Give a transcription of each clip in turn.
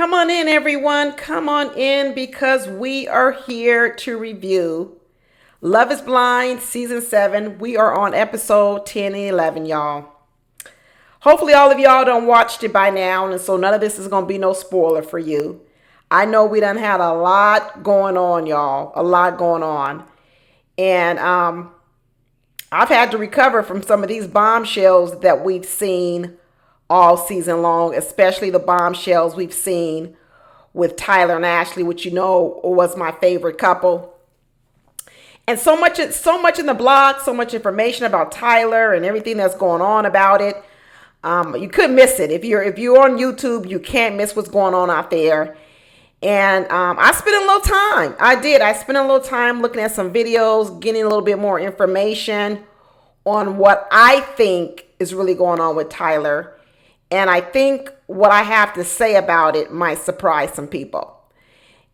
Come on in, everyone. Come on in because we are here to review Love is Blind Season 7. We are on episode 10 and 11, y'all. Hopefully all of y'all done watched it by now, and so none of this is going to be no spoiler for you. I know we done had a lot going on, y'all. A lot going on. And I've had to recover from some of these bombshells that we've seen all season long, especially the bombshells we've seen with Tyler and Ashley, which you know was my favorite couple. And so much in the blog, so much information about Tyler and everything that's going on about it. You couldn't miss it. If you're on YouTube, you can't miss what's going on out there. And I spent a little time. I spent a little time looking at some videos, getting a little bit more information on what I think is really going on with Tyler. And I think what I have to say about it might surprise some people.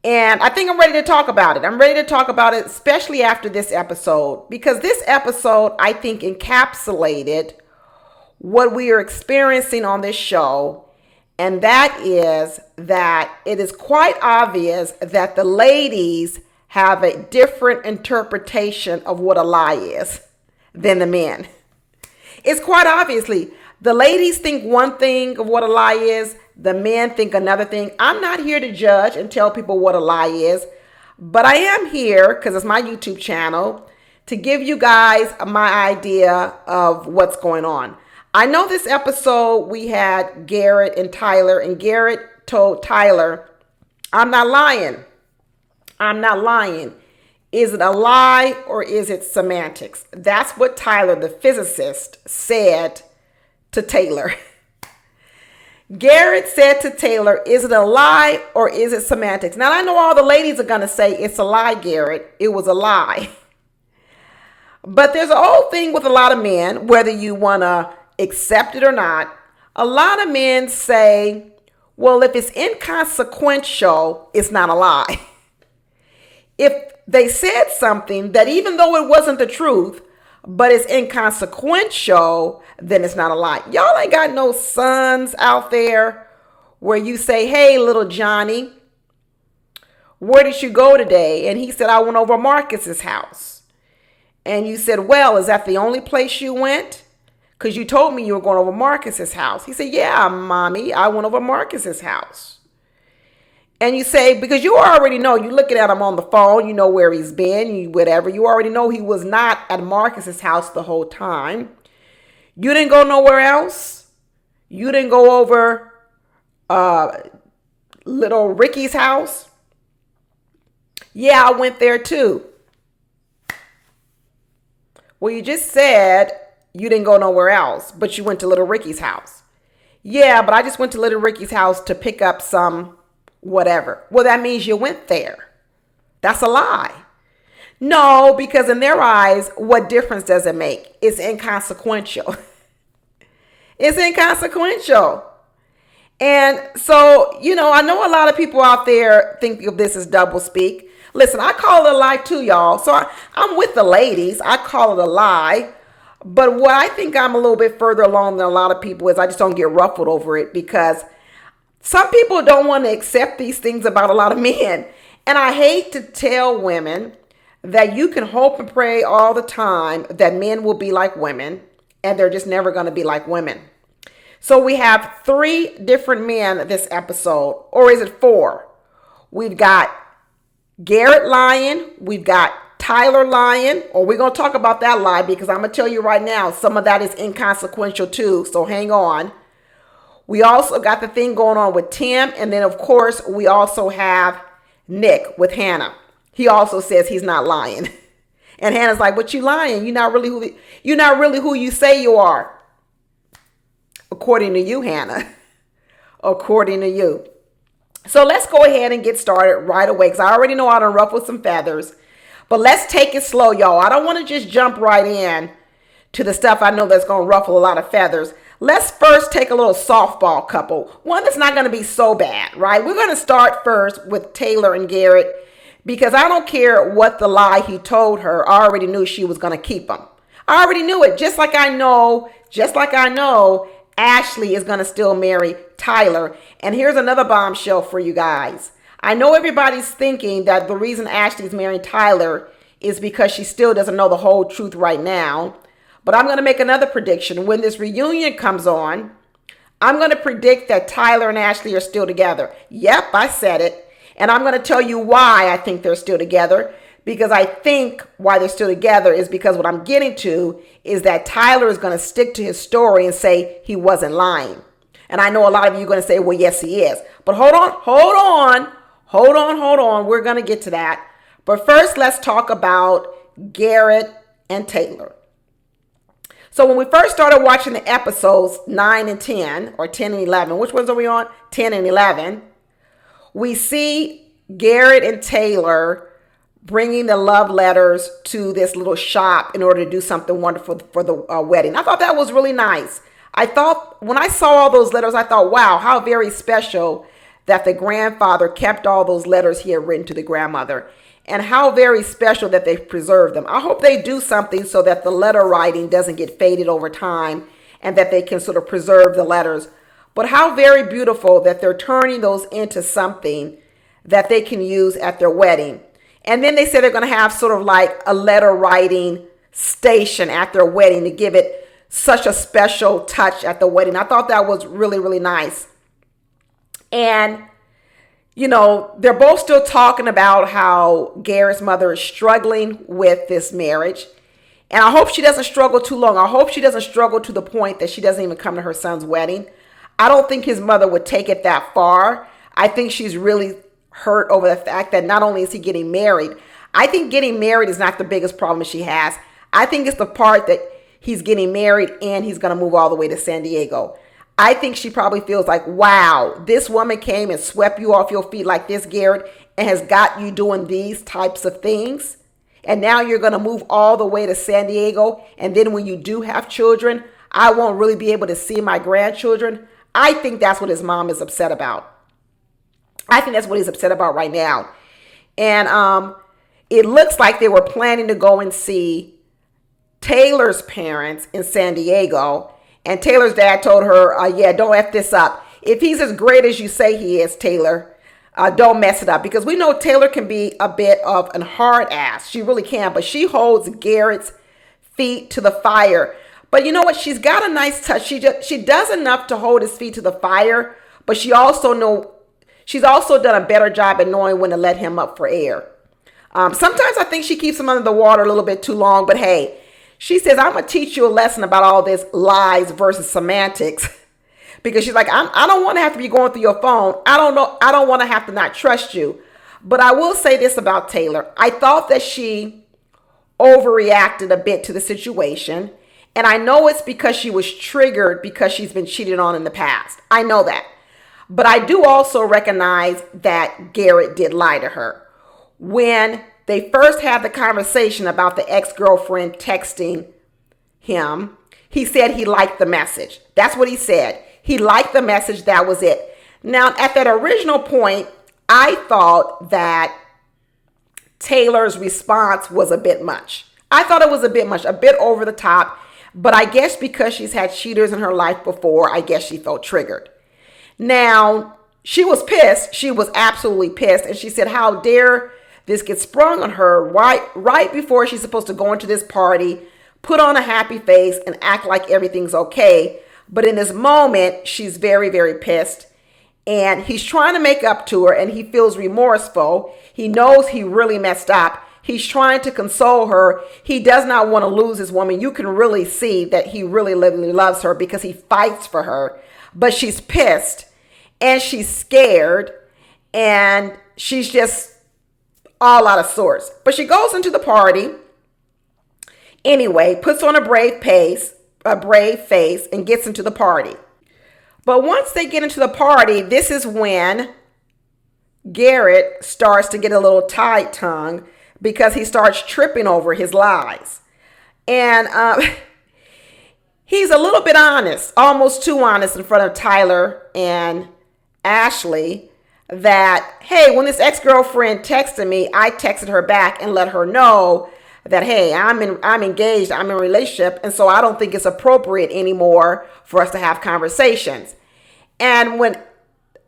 And I think I'm ready to talk about it. I'm ready to talk about it, especially after this episode, because this episode, I think, encapsulated what we are experiencing on this show. And that is that it is quite obvious that the ladies have a different interpretation of what a lie is than the men. It's quite obviously. The ladies think one thing of what a lie is. The men think another thing. I'm not here to judge and tell people what a lie is. But I am here, because it's my YouTube channel, to give you guys my idea of what's going on. I know this episode we had Garrett and Tyler. And Garrett told Tyler, I'm not lying. I'm not lying. Is it a lie or is it semantics? That's what Tyler, the physicist, said to Taylor. Garrett said to Taylor, is it a lie or is it semantics? Now, I know all the ladies are going to say it's a lie, Garrett. It was a lie. But there's an old thing with a lot of men, whether you want to accept it or not. A lot of men say, well, if it's inconsequential, it's not a lie. If they said something that even though it wasn't the truth, but it's inconsequential, then it's not a lie. Y'all ain't got no sons out there where you say, hey, little Johnny, where did you go today? And he said, I went over Marcus's house. And you said, well, is that the only place you went? Because you told me you were going over Marcus's house. He said, yeah, mommy, I went over Marcus's house. And you say, because you already know, you're looking at him on the phone, you know where he's been, whatever. You already know he was not at Marcus's house the whole time. You didn't go nowhere else. You didn't go over little Ricky's house. Yeah, I went there too. Well, you just said you didn't go nowhere else, but you went to little Ricky's house. Yeah, but I just went to little Ricky's house to pick up some whatever. Well, that means you went there. That's a lie. No, because in their eyes, what difference does it make? It's inconsequential. It's inconsequential. And so, I know a lot of people out there think of this as double speak. Listen, I call it a lie too, y'all. So I'm with the ladies. I call it a lie. But what I think I'm a little bit further along than a lot of people is I just don't get ruffled over it, because some people don't want to accept these things about a lot of men. And I hate to tell women that you can hope and pray all the time that men will be like women, and they're just never going to be like women. So we have 3 different men this episode, or is it 4? We've got Garrett lying. We've got Tyler lying, or we're going to talk about that lie, because I'm going to tell you right now, some of that is inconsequential too. So hang on. We also got the thing going on with Tim. And then, of course, we also have Nick with Hannah. He also says he's not lying. And Hannah's like, but you lying. You're not really who you say you are. According to you, Hannah. According to you. So let's go ahead and get started right away, because I already know I done ruffled some feathers. But let's take it slow, y'all. I don't want to just jump right in to the stuff I know that's going to ruffle a lot of feathers. Let's first take a little softball couple. One that's not going to be so bad, right? We're going to start first with Taylor and Garrett, because I don't care what the lie he told her. I already knew she was going to keep him. I already knew it. Just like I know Ashley is going to still marry Tyler. And here's another bombshell for you guys. I know everybody's thinking that the reason Ashley's marrying Tyler is because she still doesn't know the whole truth right now. But I'm going to make another prediction. When this reunion comes on, I'm going to predict that Tyler and Ashley are still together. Yep, I said it. And I'm going to tell you why I think they're still together. Because I think why they're still together is because what I'm getting to is that Tyler is going to stick to his story and say he wasn't lying. And I know a lot of you are going to say, well, yes, he is. But hold on. We're going to get to that. But first, let's talk about Garrett and Taylor. So when we first started watching the episodes 9 and 10, or 10 and 11, which ones are we on? 10 and 11. We see Garrett and Taylor bringing the love letters to this little shop in order to do something wonderful for the wedding. I thought that was really nice. I thought when I saw all those letters, I thought, wow, how very special that the grandfather kept all those letters he had written to the grandmother. And how very special that they preserved them. I hope they do something so that the letter writing doesn't get faded over time and that they can sort of preserve the letters. But how very beautiful that they're turning those into something that they can use at their wedding. And then they say they're going to have sort of like a letter writing station at their wedding to give it such a special touch at the wedding. I thought that was really, really nice. And you know, they're both still talking about how Garrett's mother is struggling with this marriage. And I hope she doesn't struggle too long. I hope she doesn't struggle to the point that she doesn't even come to her son's wedding. I don't think his mother would take it that far. I think she's really hurt over the fact that not only is he getting married, I think getting married is not the biggest problem she has. I think it's the part that he's getting married and he's going to move all the way to San Diego. I think she probably feels like, wow, this woman came and swept you off your feet like this, Garrett, and has got you doing these types of things. And now you're going to move all the way to San Diego. And then when you do have children, I won't really be able to see my grandchildren. I think that's what his mom is upset about. I think that's what he's upset about right now. And it looks like they were planning to go and see Taylor's parents in San Diego. And Taylor's dad told her, yeah, don't F this up. If he's as great as you say he is, Taylor, don't mess it up. Because we know Taylor can be a bit of a hard ass. She really can. But she holds Garrett's feet to the fire. But you know what? She's got a nice touch. She does enough to hold his feet to the fire. But she's also done a better job at knowing when to let him up for air. Sometimes I think she keeps him under the water a little bit too long. But hey, she says, I'm going to teach you a lesson about all this lies versus semantics. Because she's like, I don't want to have to be going through your phone. I don't know. I don't want to have to not trust you. But I will say this about Taylor. I thought that she overreacted a bit to the situation. And I know it's because she was triggered because she's been cheated on in the past. I know that. But I do also recognize that Garrett did lie to her. When they first had the conversation about the ex-girlfriend texting him, he said he liked the message. That's what he said. He liked the message. That was it. Now, at that original point, I thought that Taylor's response was a bit much. I thought it was a bit much, a bit over the top. But I guess because she's had cheaters in her life before, I guess she felt triggered. Now, she was pissed. She was absolutely pissed. And she said, how dare this get sprung on her right before she's supposed to go into this party, put on a happy face and act like everything's okay. But in this moment, she's very, very pissed. And he's trying to make up to her and he feels remorseful. He knows he really messed up. He's trying to console her. He does not want to lose his woman. You can really see that he really loves her because he fights for her. But she's pissed and she's scared and she's just all out of sorts. But she goes into the party anyway, puts on a brave face, and gets into the party. But once they get into the party, this is when Garrett starts to get a little tight-tongued because he starts tripping over his lies. And he's a little bit honest, almost too honest in front of Tyler and Ashley that, hey, when this ex-girlfriend texted me, I texted her back and let her know that, hey, I'm engaged, I'm in a relationship, and so I don't think it's appropriate anymore for us to have conversations. And when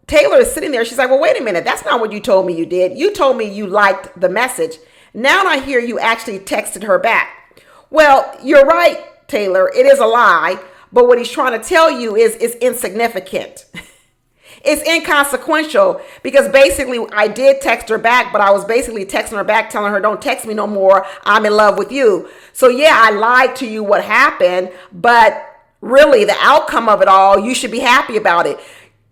Taylor is sitting there, she's like, well, wait a minute. That's not what you told me you did. You told me you liked the message. Now I hear you actually texted her back. Well, you're right, Taylor. It is a lie. But what he's trying to tell you is it's insignificant. It's inconsequential because basically I did text her back, but I was basically texting her back telling her, don't text me no more. I'm in love with you. So yeah, I lied to you what happened, but really the outcome of it all, you should be happy about it.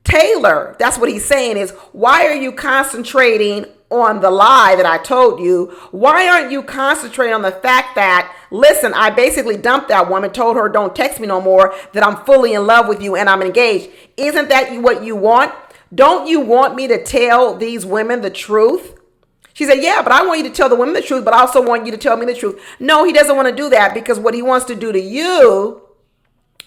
Taylor, that's what he's saying is, why are you concentrating on the lie that I told you? Why aren't you concentrating on the fact that, listen, I basically dumped that woman, told her don't text me no more, that I'm fully in love with you and I'm engaged. Isn't that what you want? Don't you want me to tell these women the truth? She said, yeah, but I want you to tell the women the truth, but I also want you to tell me the truth. No, he doesn't want to do that because what he wants to do to you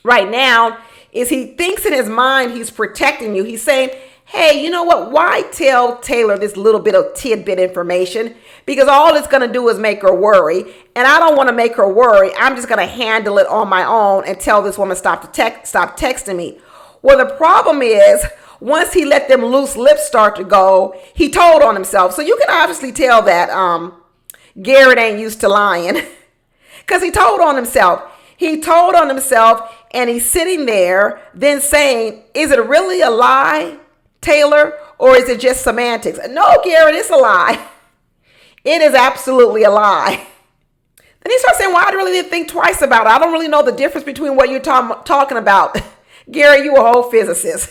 right now is he thinks in his mind he's protecting you. He's saying, hey, you know what? Why tell Taylor this little bit of tidbit information? Because all it's going to do is make her worry. And I don't want to make her worry. I'm just going to handle it on my own and tell this woman stop texting me. Well, the problem is once he let them loose lips start to go, he told on himself. So you can obviously tell that Garrett ain't used to lying because he told on himself. He told on himself and he's sitting there then saying, is it really a lie, Taylor, or is it just semantics? No, Garrett, it's a lie. It is absolutely a lie. Then he starts saying, well, I really didn't think twice about it. I don't really know the difference between what you're talking about. Garrett, you a whole physicist.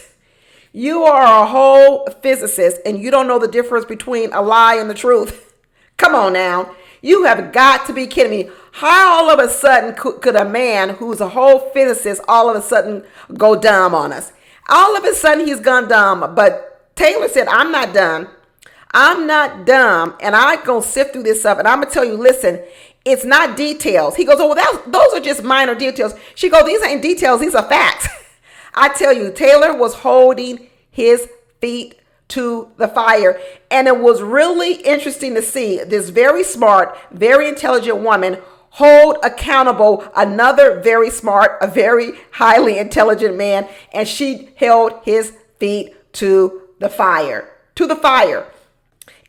You are a whole physicist and you don't know the difference between a lie and the truth. Come on now. You have got to be kidding me. How all of a sudden could a man who's a whole physicist all of a sudden go dumb on us? All of a sudden he's gone dumb. But Taylor said, I'm not done. I'm not dumb. And I'm going to sift through this stuff. And I'm going to tell you, listen, it's not details. He goes, oh, well, those are just minor details. She goes, these ain't details. These are facts. I tell you, Taylor was holding his feet to the fire. And it was really interesting to see this very smart, very intelligent woman hold accountable another very smart, a very highly intelligent man. And she held his feet to the fire,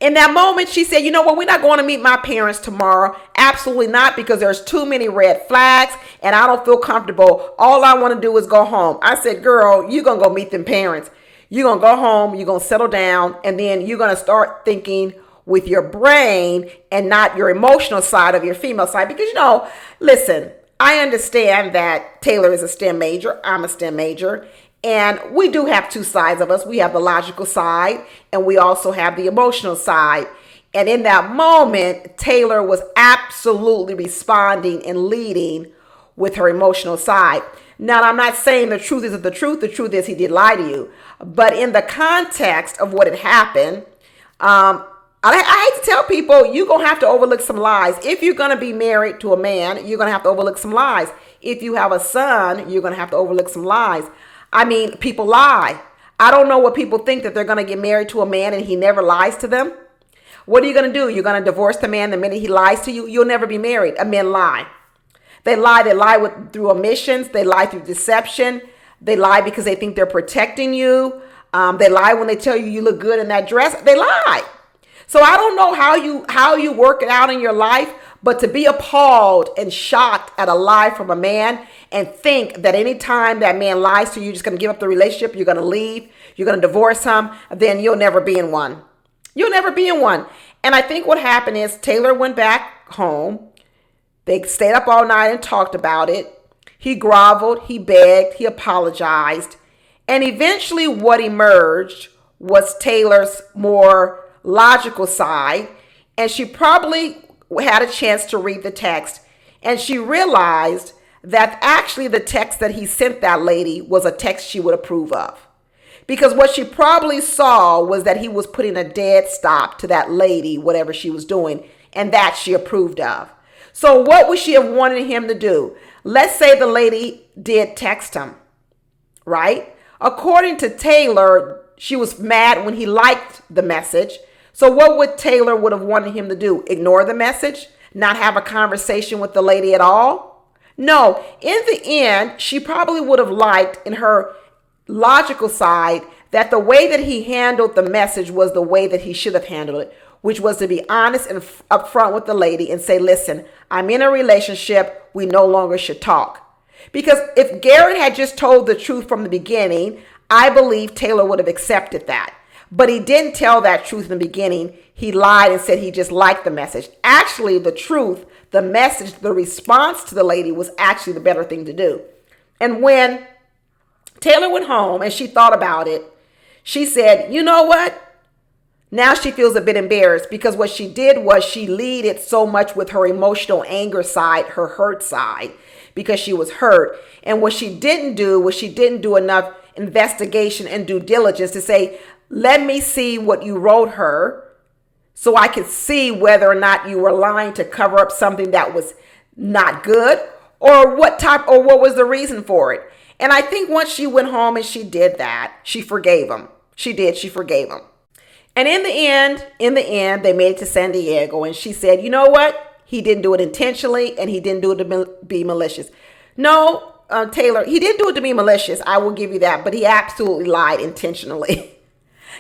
In that moment, she said, you know what? We're not going to meet my parents tomorrow. Absolutely not, because there's too many red flags and I don't feel comfortable. All I want to do is go home. I said, girl, you're going to go meet them parents. You're going to go home, you're going to settle down, and then you're going to start thinking with your brain and not your emotional side of your female side. Because, listen, I understand that Taylor is a STEM major. I'm a STEM major. And we do have two sides of us. We have the logical side and we also have the emotional side. And in that moment, Taylor was absolutely responding and leading with her emotional side. Now, I'm not saying the truth isn't the truth. The truth is he did lie to you. But in the context of what had happened, I hate to tell people, you're going to have to overlook some lies. If you're going to be married to a man, you're going to have to overlook some lies. If you have a son, you're going to have to overlook some lies. I mean, people lie. I don't know what people think, that they're going to get married to a man and he never lies to them. What are you going to do? You're going to divorce the man the minute he lies to you? You'll never be married. Men lie. They lie. They lie through omissions. They lie through deception. They lie because they think they're protecting you. They lie when they tell you you look good in that dress. They lie. So I don't know how you work it out in your life, but to be appalled and shocked at a lie from a man and think that anytime that man lies to you, you're just going to give up the relationship, you're going to leave, you're going to divorce him, then you'll never be in one. You'll never be in one. And I think what happened is Taylor went back home. They stayed up all night and talked about it. He groveled, he begged, he apologized. And eventually what emerged was Taylor's more logical side. And she probably had a chance to read the text. And she realized that actually the text that he sent that lady was a text she would approve of. Because what she probably saw was that he was putting a dead stop to that lady, whatever she was doing, and that she approved of. So what would she have wanted him to do? Let's say the lady did text him, right? According to Taylor, she was mad when he liked the message. So what would Taylor would have wanted him to do? Ignore the message? Not have a conversation with the lady at all? No, in the end, she probably would have liked, in her logical side that the way that he handled the message was the way that he should have handled it, which was to be honest and upfront with the lady and say, listen, I'm in a relationship. We no longer should talk. Because if Garrett had just told the truth from the beginning, I believe Taylor would have accepted that. But he didn't tell that truth in the beginning. He lied and said he just liked the message. Actually, the truth, the message, the response to the lady was actually the better thing to do. And when Taylor went home and she thought about it, she said, you know what? Now she feels a bit embarrassed because what she did was she led it so much with her emotional anger side, her hurt side, because she was hurt. And what she didn't do was she didn't do enough investigation and due diligence to say, let me see what you wrote her so I could see whether or not you were lying to cover up something that was not good, or what was the reason for it. And I think once she went home and she did that, she forgave him. She forgave him. And in the end, they made it to San Diego, and she said, you know what? He didn't do it intentionally, and he didn't do it to be malicious. No, Taylor, he didn't do it to be malicious. I will give you that, but he absolutely lied intentionally.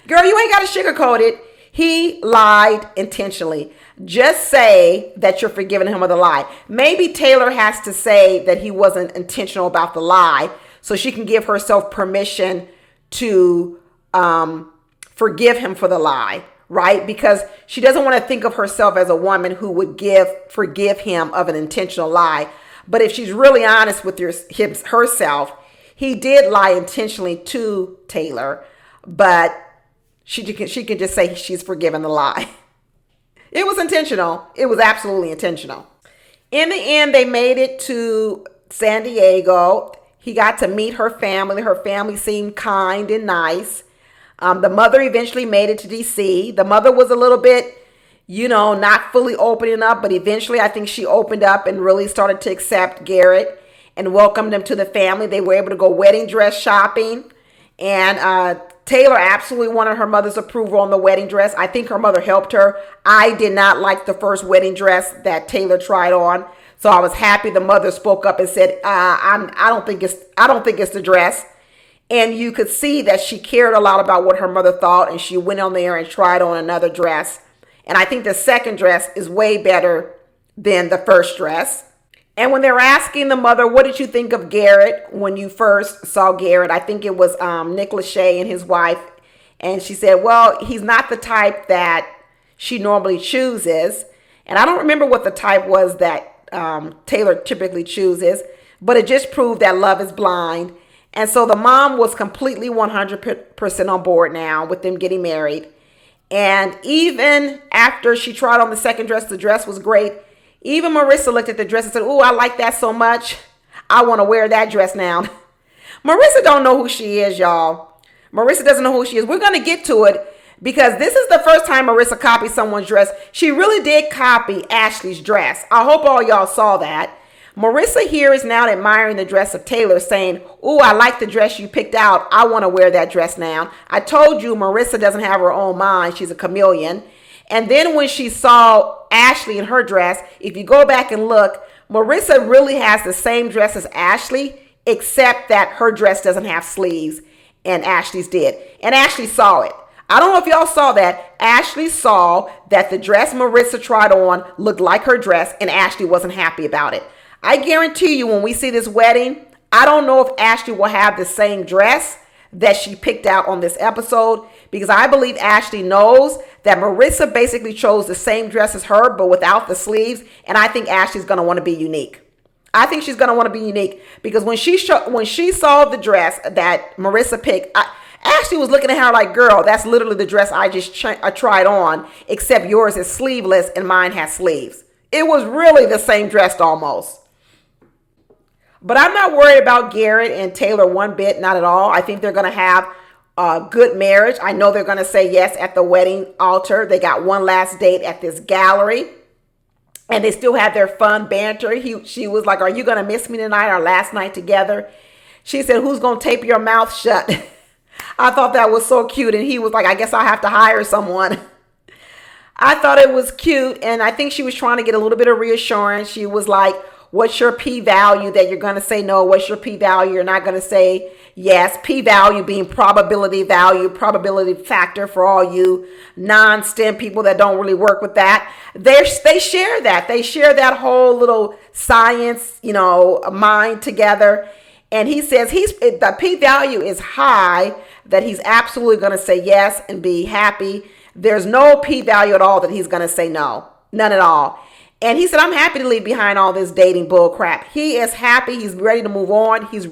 Girl, you ain't got to sugarcoat it. He lied intentionally. Just say that you're forgiving him of the lie. Maybe Taylor has to say that he wasn't intentional about the lie so she can give herself permission to forgive him for the lie, right? Because she doesn't want to think of herself as a woman who would forgive him of an intentional lie. But if she's really honest with herself, he did lie intentionally to Taylor, but she can just say she's forgiven the lie. It was intentional. It was absolutely intentional. In the end, they made it to San Diego. He got to meet her family. Her family seemed kind and nice. The mother eventually made it to DC. The mother was a little bit, not fully opening up, but eventually I think she opened up and really started to accept Garrett and welcomed him to the family. They were able to go wedding dress shopping, and Taylor absolutely wanted her mother's approval on the wedding dress. I think her mother helped her. I did not like the first wedding dress that Taylor tried on, so I was happy the mother spoke up and said, "I don't think it's the dress." And you could see that she cared a lot about what her mother thought, and she went on there and tried on another dress. And I think the second dress is way better than the first dress. And when they were asking the mother, what did you think of Garrett when you first saw Garrett? I think it was Nick Lachey and his wife. And she said, well, he's not the type that she normally chooses. And I don't remember what the type was that Taylor typically chooses, but it just proved that love is blind. And so the mom was completely 100% on board now with them getting married. And even after she tried on the second dress, the dress was great. Even Marissa looked at the dress and said, "Oh, I like that so much. I want to wear that dress now." Marissa don't know who she is, y'all. Marissa doesn't know who she is. We're going to get to it because this is the first time Marissa copied someone's dress. She really did copy Ashley's dress. I hope all y'all saw that. Marissa here is now admiring the dress of Taylor, saying, "Oh, I like the dress you picked out. I want to wear that dress now." I told you Marissa doesn't have her own mind. She's a chameleon. And then when she saw Ashley in her dress, if you go back and look, Marissa really has the same dress as Ashley, except that her dress doesn't have sleeves and Ashley's did. And Ashley saw it. I don't know if y'all saw that. Ashley saw that the dress Marissa tried on looked like her dress, and Ashley wasn't happy about it. I guarantee you when we see this wedding, I don't know if Ashley will have the same dress that she picked out on this episode, because I believe Ashley knows that Marissa basically chose the same dress as her, but without the sleeves. And I think Ashley's going to want to be unique. I think she's going to want to be unique because when she saw the dress that Marissa picked, Ashley was looking at her like, "Girl, that's literally the dress I tried on, except yours is sleeveless and mine has sleeves." It was really the same dress almost. But I'm not worried about Garrett and Taylor one bit, not at all. I think they're going to have a good marriage. I know they're going to say yes at the wedding altar. They got one last date at this gallery, and they still have their fun banter. She was like, "Are you going to miss me tonight, our last night together?" She said, "Who's going to tape your mouth shut?" I thought that was so cute, and he was like, "I guess I'll have to hire someone." I thought it was cute, and I think she was trying to get a little bit of reassurance. She was like, What's your p-value that you're going to say no? What's your p-value you're not going to say yes? P-value being probability value, probability factor for all you non-STEM people that don't really work with that. They share that. They share that whole little science, mind together. And he says the p-value is high, that he's absolutely going to say yes and be happy. There's no p-value at all that he's going to say no. None at all. And he said, I'm happy to leave behind all this dating bull crap. He is happy. He's ready to move on. He's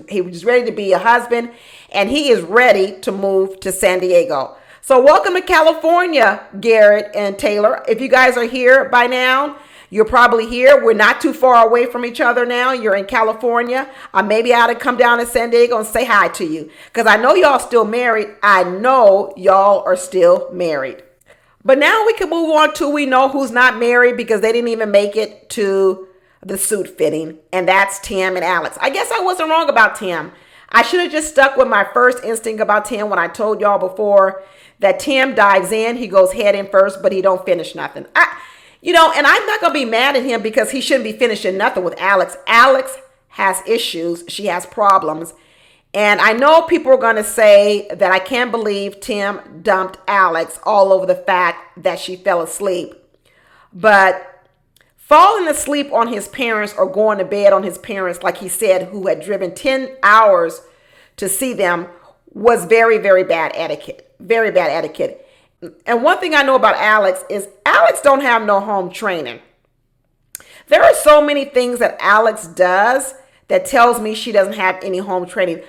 ready to be a husband. And he is ready to move to San Diego. So welcome to California, Garrett and Taylor. If you guys are here by now, you're probably here. We're not too far away from each other now. You're in California. Maybe I ought to come down to San Diego and say hi to you, because I know y'all still married. I know y'all are still married. But now we can move on to we know who's not married because they didn't even make it to the suit fitting. And that's Tim and Alex. I guess I wasn't wrong about Tim. I should have just stuck with my first instinct about Tim when I told y'all before that Tim dives in. He goes head in first, but he don't finish nothing. And I'm not going to be mad at him because he shouldn't be finishing nothing with Alex. Alex has issues. She has problems. And I know people are going to say that I can't believe Tim dumped Alex all over the fact that she fell asleep. But falling asleep on his parents or going to bed on his parents, like he said, who had driven 10 hours to see them, was very, very bad etiquette. Very bad etiquette. And one thing I know about Alex is Alex don't have no home training. There are so many things that Alex does that tells me she doesn't have any home training.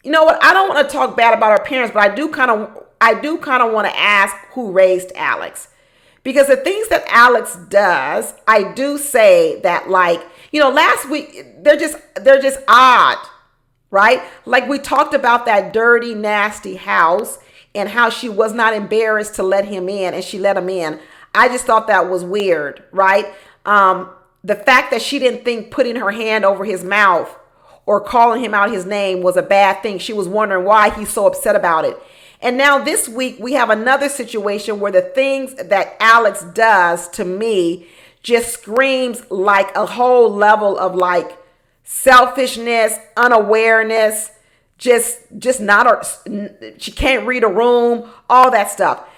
You know what? I don't want to talk bad about her parents, but I do kind of want to ask who raised Alex. Because the things that Alex does, I do say that, last week, they're just odd, right? Like we talked about that dirty, nasty house and how she was not embarrassed to let him in, and she let him in. I just thought that was weird, right? The fact that she didn't think putting her hand over his mouth or calling him out his name was a bad thing. She was wondering why he's so upset about it. And now this week we have another situation where the things that Alex does to me just screams like a whole level of selfishness, unawareness, just not, she can't read a room, all that stuff.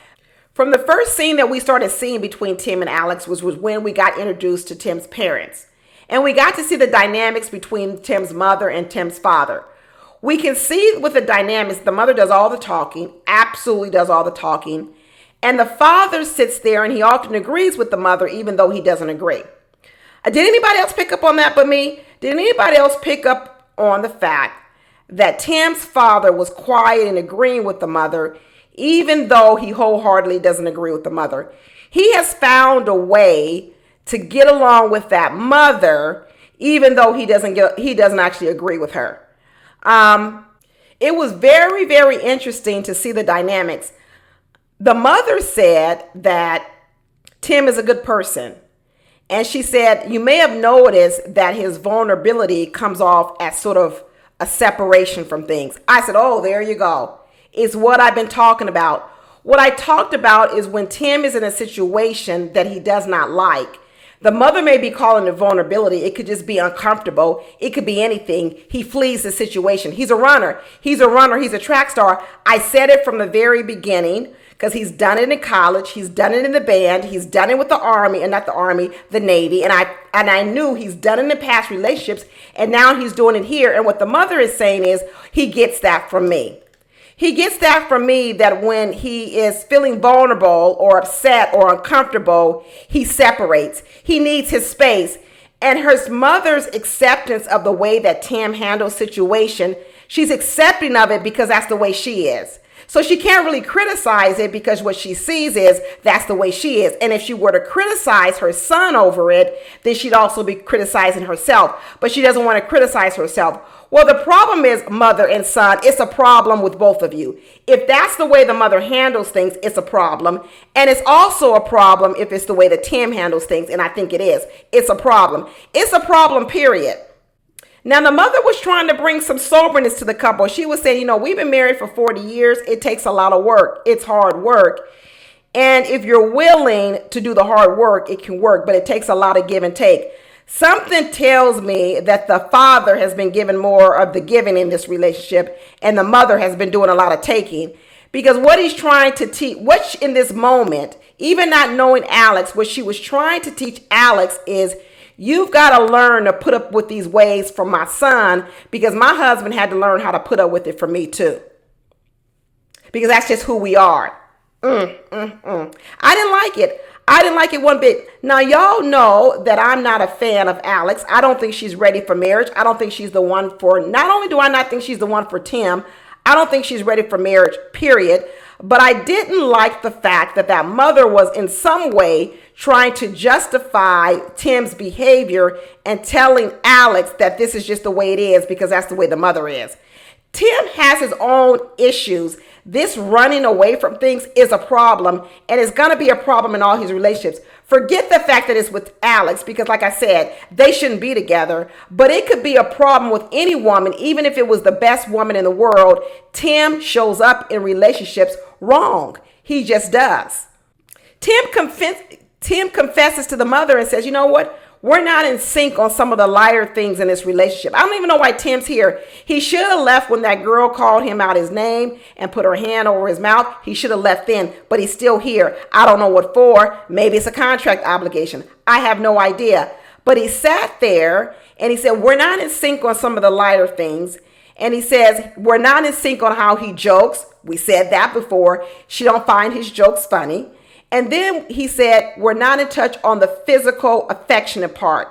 From the first scene that we started seeing between Tim and Alex was when we got introduced to Tim's parents. And we got to see the dynamics between Tim's mother and Tim's father. We can see with the dynamics, the mother does all the talking, absolutely does all the talking. And the father sits there and he often agrees with the mother, even though he doesn't agree. Did anybody else pick up on that but me? Did anybody else pick up on the fact that Tim's father was quiet and agreeing with the mother, even though he wholeheartedly doesn't agree with the mother? He has found a way to get along with that mother, even though he doesn't actually agree with her. It was very, very interesting to see the dynamics. The mother said that Tim is a good person. And she said, you may have noticed that his vulnerability comes off as sort of a separation from things. I said, oh, there you go. It's what I've been talking about. What I talked about is when Tim is in a situation that he does not like. The mother may be calling it vulnerability. It could just be uncomfortable. It could be anything. He flees the situation. He's a runner. He's a track star. I said it from the very beginning because he's done it in college. He's done it in the band. He's done it with the Army, and not the Army, the Navy. And I knew he's done it in the past relationships, and now he's doing it here. And what the mother is saying is he gets that from me. He gets that from me, that when he is feeling vulnerable or upset or uncomfortable, he separates. He needs his space. And her mother's acceptance of the way that Tim handles situation, she's accepting of it because that's the way she is. So she can't really criticize it because what she sees is that's the way she is. And if she were to criticize her son over it, then she'd also be criticizing herself. But she doesn't want to criticize herself. Well, the problem is, mother and son, it's a problem with both of you. If that's the way the mother handles things, it's a problem. And it's also a problem if it's the way that Tim handles things, and I think it is. It's a problem. It's a problem, period. Now, the mother was trying to bring some soberness to the couple. She was saying, we've been married for 40 years. It takes a lot of work. It's hard work. And if you're willing to do the hard work, it can work, but it takes a lot of give and take. Something tells me that the father has been given more of the giving in this relationship, and the mother has been doing a lot of taking. Because what he's trying to teach, in this moment, even not knowing Alex, what she was trying to teach Alex is, you've got to learn to put up with these ways from my son, because my husband had to learn how to put up with it for me too. Because that's just who we are. I didn't like it. I didn't like it one bit. Now, y'all know that I'm not a fan of Alex. I don't think she's ready for marriage. I don't think she's the one for, not only do I not think she's the one for Tim, I don't think she's ready for marriage, period. But I didn't like the fact that that mother was in some way trying to justify Tim's behavior and telling Alex that this is just the way it is because that's the way the mother is. Tim has his own issues. This running away from things is a problem, and it's going to be a problem in all his relationships. Forget the fact that it's with Alex, because like I said, they shouldn't be together, but it could be a problem with any woman, even if it was the best woman in the world. Tim shows up in relationships wrong. He just does. Tim confesses to the mother and says, you know what? We're not in sync on some of the lighter things in this relationship. I don't even know why Tim's here. He should have left when that girl called him out his name and put her hand over his mouth. He should have left then, but he's still here. I don't know what for. Maybe it's a contract obligation. I have no idea. But he sat there and he said, we're not in sync on some of the lighter things. And he says, we're not in sync on how he jokes. We said that before. She don't find his jokes funny. And then he said, we're not in touch on the physical, affectionate part.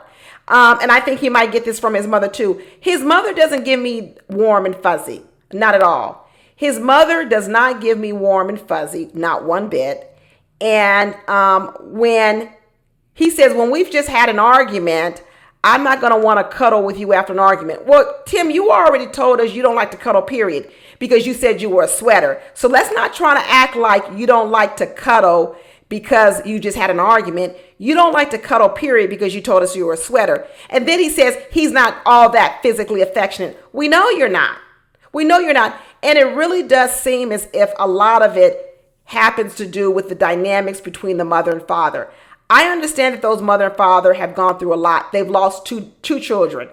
And I think he might get this from his mother too. His mother doesn't give me warm and fuzzy. Not at all. His mother does not give me warm and fuzzy. Not one bit. And when he says, when we've just had an argument, I'm not going to want to cuddle with you after an argument. Well, Tim, you already told us you don't like to cuddle, period, because you said you were a sweater. So let's not try to act like you don't like to cuddle because you just had an argument. You don't like to cuddle, period, because you told us you were a sweater. And then he says he's not all that physically affectionate. We know you're not. We know you're not. And it really does seem as if a lot of it happens to do with the dynamics between the mother and father. I understand that those mother and father have gone through a lot. They've lost two children.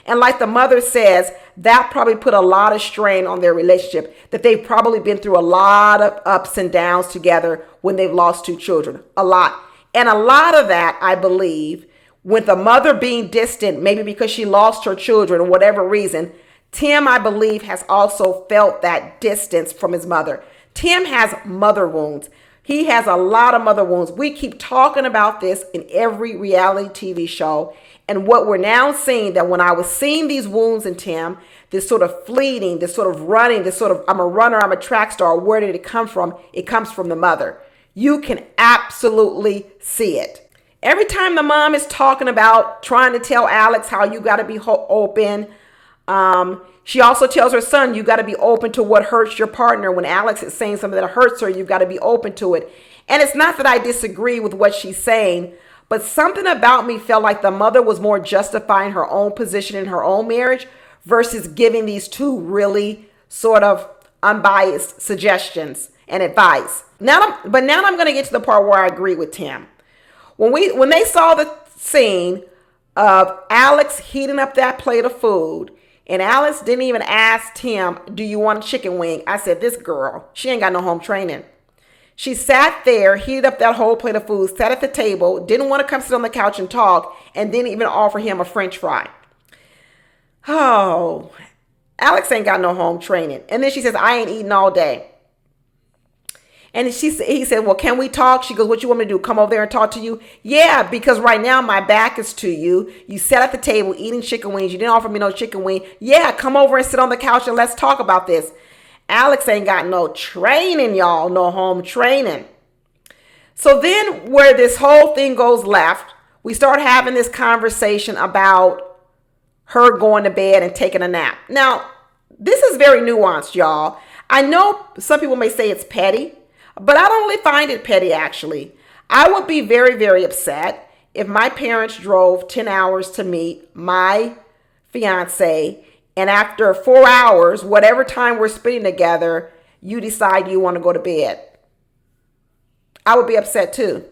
And like the mother says, that probably put a lot of strain on their relationship, that they've probably been through a lot of ups and downs together when they've lost two children. A lot. And a lot of that, I believe, with the mother being distant, maybe because she lost her children or whatever reason, Tim, I believe, has also felt that distance from his mother. Tim has mother wounds. He has a lot of mother wounds. We keep talking about this in every reality TV show. And what we're now seeing, that when I was seeing these wounds in Tim, this sort of fleeting, this sort of running, this sort of, I'm a runner, I'm a track star, where did it come from? It comes from the mother. You can absolutely see it. Every time the mom is talking about trying to tell Alex how you got to be open, she also tells her son, you got to be open to what hurts your partner. When Alex is saying something that hurts her, you've got to be open to it. And it's not that I disagree with what she's saying, but something about me felt like the mother was more justifying her own position in her own marriage versus giving these two really sort of unbiased suggestions and advice. Now I'm going to get to the part where I agree with Tim. When they saw the scene of Alex heating up that plate of food, and Alex didn't even ask Tim, do you want a chicken wing? I said, this girl, she ain't got no home training. She sat there, heated up that whole plate of food, sat at the table, didn't want to come sit on the couch and talk, and didn't even offer him a French fry. Oh, Alex ain't got no home training. And then she says, I ain't eating all day. And he said, well, can we talk? She goes, what you want me to do? Come over there and talk to you? Yeah, because right now my back is to you. You sat at the table eating chicken wings. You didn't offer me no chicken wing. Yeah, come over and sit on the couch and let's talk about this. Alex ain't got no training, y'all, no home training. So then where this whole thing goes left, we start having this conversation about her going to bed and taking a nap. Now, this is very nuanced, y'all. I know some people may say it's petty, but I don't really find it petty, actually. I would be very, very upset if my parents drove 10 hours to meet my fiance, and after 4 hours, whatever time we're spending together, you decide you want to go to bed. I would be upset too.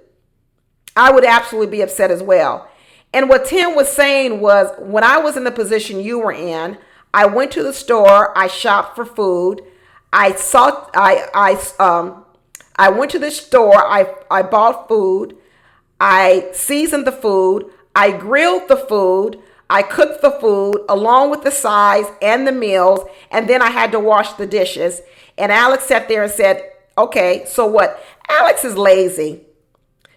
I would absolutely be upset as well. And what Tim was saying was, when I was in the position you were in, I went to the store, I shopped for food, I went to the store, I bought food, I seasoned the food, I grilled the food, I cooked the food along with the sides and the meals, and then I had to wash the dishes. And Alex sat there and said, okay, so what? Alex is lazy.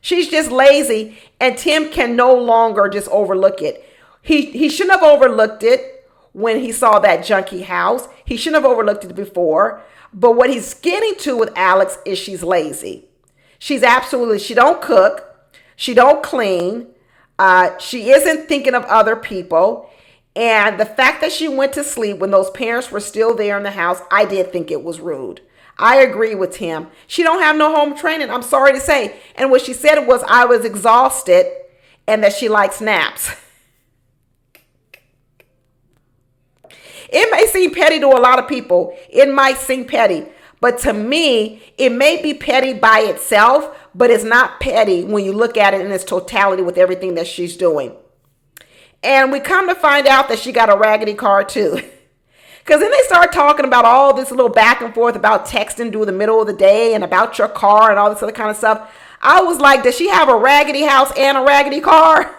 She's just lazy, and Tim can no longer just overlook it. He shouldn't have overlooked it when he saw that junky house. He shouldn't have overlooked it before. But what he's getting to with Alex is she's lazy. She don't cook. She don't clean. She isn't thinking of other people. And the fact that she went to sleep when those parents were still there in the house, I did think it was rude. I agree with him. She don't have no home training, I'm sorry to say. And what she said was, I was exhausted and that she likes naps. It may seem petty to a lot of people. It might seem petty. But to me, it may be petty by itself, but it's not petty when you look at it in its totality with everything that she's doing. And we come to find out that she got a raggedy car too. Because then they start talking about all this little back and forth about texting through the middle of the day and about your car and all this other kind of stuff. I was like, does she have a raggedy house and a raggedy car?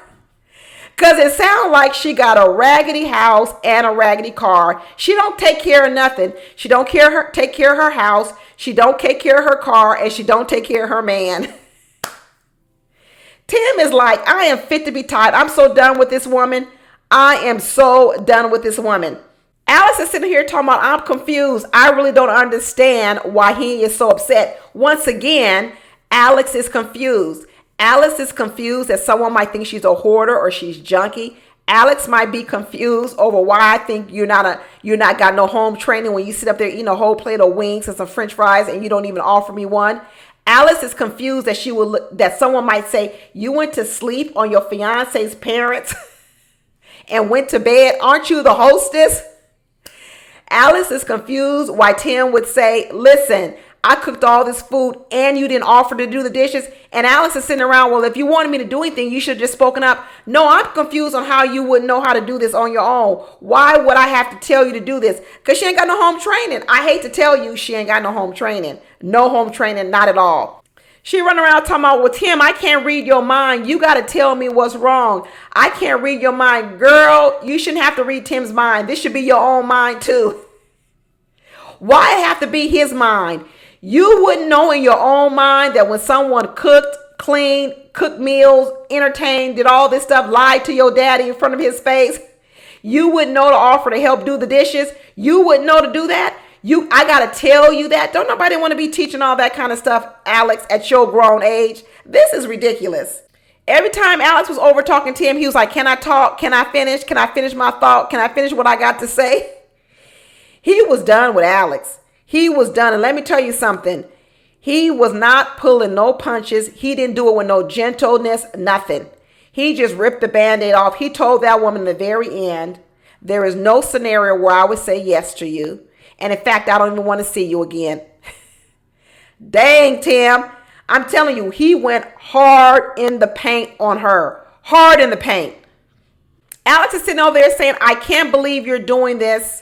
Because it sounds like she got a raggedy house and a raggedy car. She don't take care of nothing. She don't take care of her house. She don't take care of her car. And she don't take care of her man. Tim is like, I am fit to be tied. I'm so done with this woman. I am so done with this woman. Alice is sitting here talking about, I'm confused. I really don't understand why he is so upset. Once again, Alex is confused. Alice is confused that someone might think she's a hoarder or she's junky. Alex might be confused over why I think you're not got no home training when you sit up there eating a whole plate of wings and some French fries and you don't even offer me one. Alice is confused that someone might say, you went to sleep on your fiance's parents and went to bed. Aren't you the hostess? Alice is confused why Tim would say, listen, I cooked all this food and you didn't offer to do the dishes. And Alex is sitting around, well, if you wanted me to do anything, you should have just spoken up. No, I'm confused on how you wouldn't know how to do this on your own. Why would I have to tell you to do this? Because she ain't got no home training. I hate to tell you, she ain't got no home training. No home training, not at all. She run around talking about, well, Tim, I can't read your mind. You got to tell me what's wrong. I can't read your mind. Girl, you shouldn't have to read Tim's mind. This should be your own mind too. Why have to be his mind? You wouldn't know in your own mind that when someone cooked, cleaned, cooked meals, entertained, did all this stuff, lied to your daddy in front of his face, you wouldn't know to offer to help do the dishes. You wouldn't know to do that. I got to tell you that. Don't nobody want to be teaching all that kind of stuff, Alex, at your grown age. This is ridiculous. Every time Alex was over talking to him, he was like, can I talk? Can I finish? Can I finish my thought? Can I finish what I got to say? He was done with Alex. He was done. And let me tell you something. He was not pulling no punches. He didn't do it with no gentleness, nothing. He just ripped the Band-Aid off. He told that woman in the very end, there is no scenario where I would say yes to you. And in fact, I don't even want to see you again. Dang, Tim. I'm telling you, he went hard in the paint on her. Hard in the paint. Alex is sitting over there saying, I can't believe you're doing this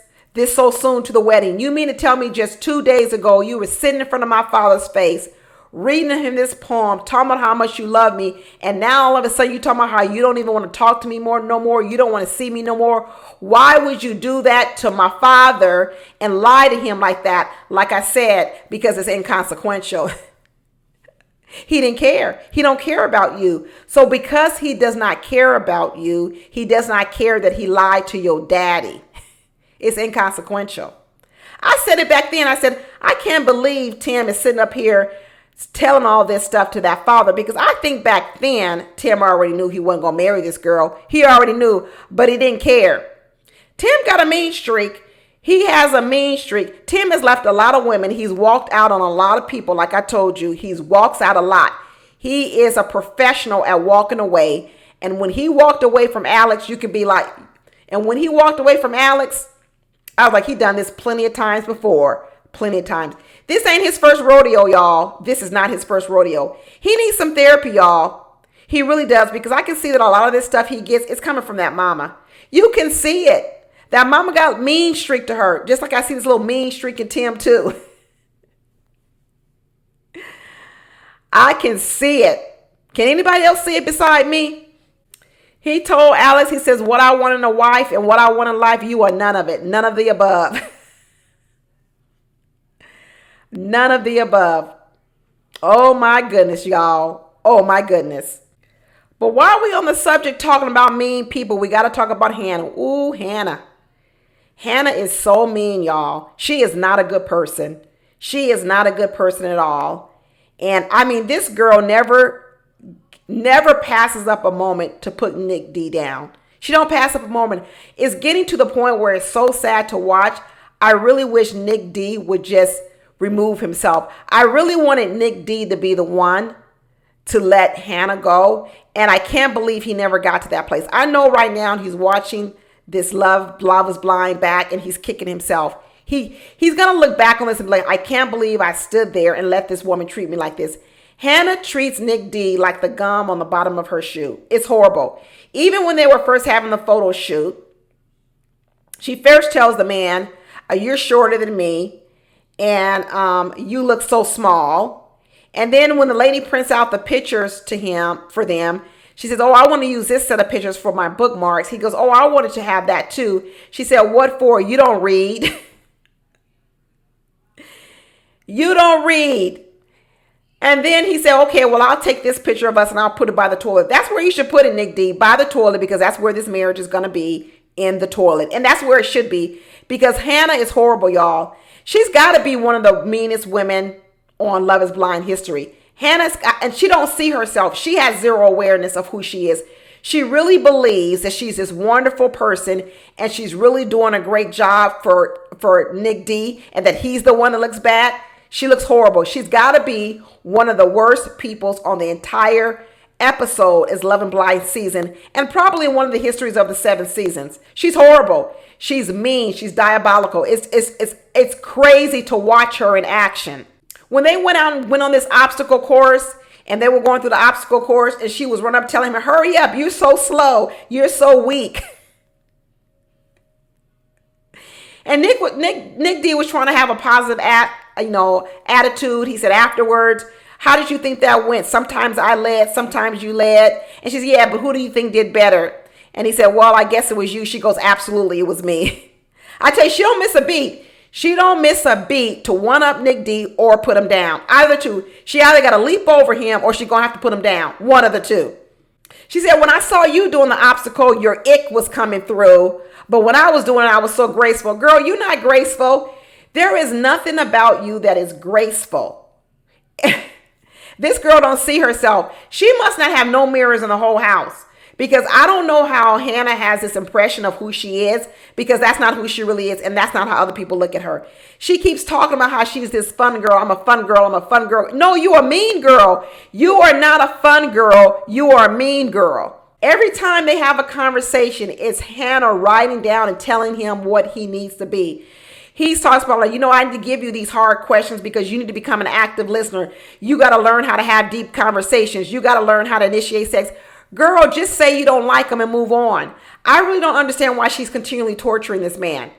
so soon to the wedding. You mean to tell me just 2 days ago you were sitting in front of my father's face, reading him this poem, talking about how much you love me, and now all of a sudden you talking about how you don't even want to talk to me no more, you don't want to see me no more. Why would you do that to my father and lie to him like that? Like I said, because it's inconsequential. He didn't care. He don't care about you. So because he does not care about you, he does not care that he lied to your daddy. It's inconsequential. I said it back then. I said, I can't believe Tim is sitting up here telling all this stuff to that father, because I think back then Tim already knew he wasn't going to marry this girl. He already knew, but he didn't care. Tim got a mean streak. He has a mean streak. Tim has left a lot of women. He's walked out on a lot of people. Like I told you, he walks out a lot. He is a professional at walking away. And when he walked away from Alex, you could be like, and when he walked away from Alex, I was like, he done this plenty of times before. Plenty of times. This ain't his first rodeo, y'all. This is not his first rodeo. He needs some therapy, y'all. He really does, because I can see that a lot of this stuff he gets is coming from that mama. You can see it. That mama got mean streak to her, just like I see this little mean streak in Tim too. I can see it. Can anybody else see it beside me? He told Alex, he says, what I want in a wife and what I want in life, you are none of it. None of the above. None of the above. Oh my goodness, y'all. Oh my goodness. But while we on the subject talking about mean people, we got to talk about Hannah. Ooh, Hannah. Hannah is so mean, y'all. She is not a good person. She is not a good person at all. And I mean, this girl never passes up a moment to put Nick D down. She don't pass up a moment. It's getting to the point where it's so sad to watch. I really wish Nick D would just remove himself. I really wanted Nick D to be the one to let Hannah go. And I can't believe he never got to that place. I know right now he's watching this Love is Blind back and he's kicking himself. He's going to look back on this and be like, I can't believe I stood there and let this woman treat me like this. Hannah treats Nick D like the gum on the bottom of her shoe. It's horrible. Even when they were first having the photo shoot, she first tells the man, you're shorter than me and you look so small. And then when the lady prints out the pictures to him for them, she says, oh, I want to use this set of pictures for my bookmarks. He goes, oh, I wanted to have that too. She said, what for? You don't read. You don't read. And then he said, okay, well, I'll take this picture of us and I'll put it by the toilet. That's where you should put it, Nick D, by the toilet, because that's where this marriage is going to be, in the toilet. And that's where it should be, because Hannah is horrible, y'all. She's got to be one of the meanest women on Love is Blind history. And she don't see herself. She has zero awareness of who she is. She really believes that she's this wonderful person and she's really doing a great job for Nick D and that he's the one that looks bad. She looks horrible. She's got to be one of the worst peoples on the entire episode as Love and Blind season, and probably in one of the histories of the 7 seasons. She's horrible. She's mean. She's diabolical. It's crazy to watch her in action. When they went on this obstacle course and they were going through the obstacle course and she was running up telling him, hurry up, you're so slow, you're so weak. And Nick D was trying to have a positive attitude. He said afterwards, how did you think that went? Sometimes I led, sometimes you led. And she said, yeah, but who do you think did better? And he said, well, I guess it was you. She goes, absolutely, it was me. I tell you, she don't miss a beat. She don't miss a beat to one up Nick D or put him down. Either two. She either got to leap over him or she's going to have to put him down. One of the two. She said, when I saw you doing the obstacle, your ick was coming through. But when I was doing it, I was so graceful. Girl, you're not graceful. There is nothing about you that is graceful. This girl don't see herself. She must not have no mirrors in the whole house. Because I don't know how Hannah has this impression of who she is, because that's not who she really is, and that's not how other people look at her. She keeps talking about how she's this fun girl. I'm a fun girl. I'm a fun girl. No, you are a mean girl. You are not a fun girl. You are a mean girl. Every time they have a conversation, it's Hannah writing down and telling him what he needs to be. He talks about, like, I need to give you these hard questions because you need to become an active listener. You got to learn how to have deep conversations. You got to learn how to initiate sex. Girl, just say you don't like him and move on. I really don't understand why she's continually torturing this man.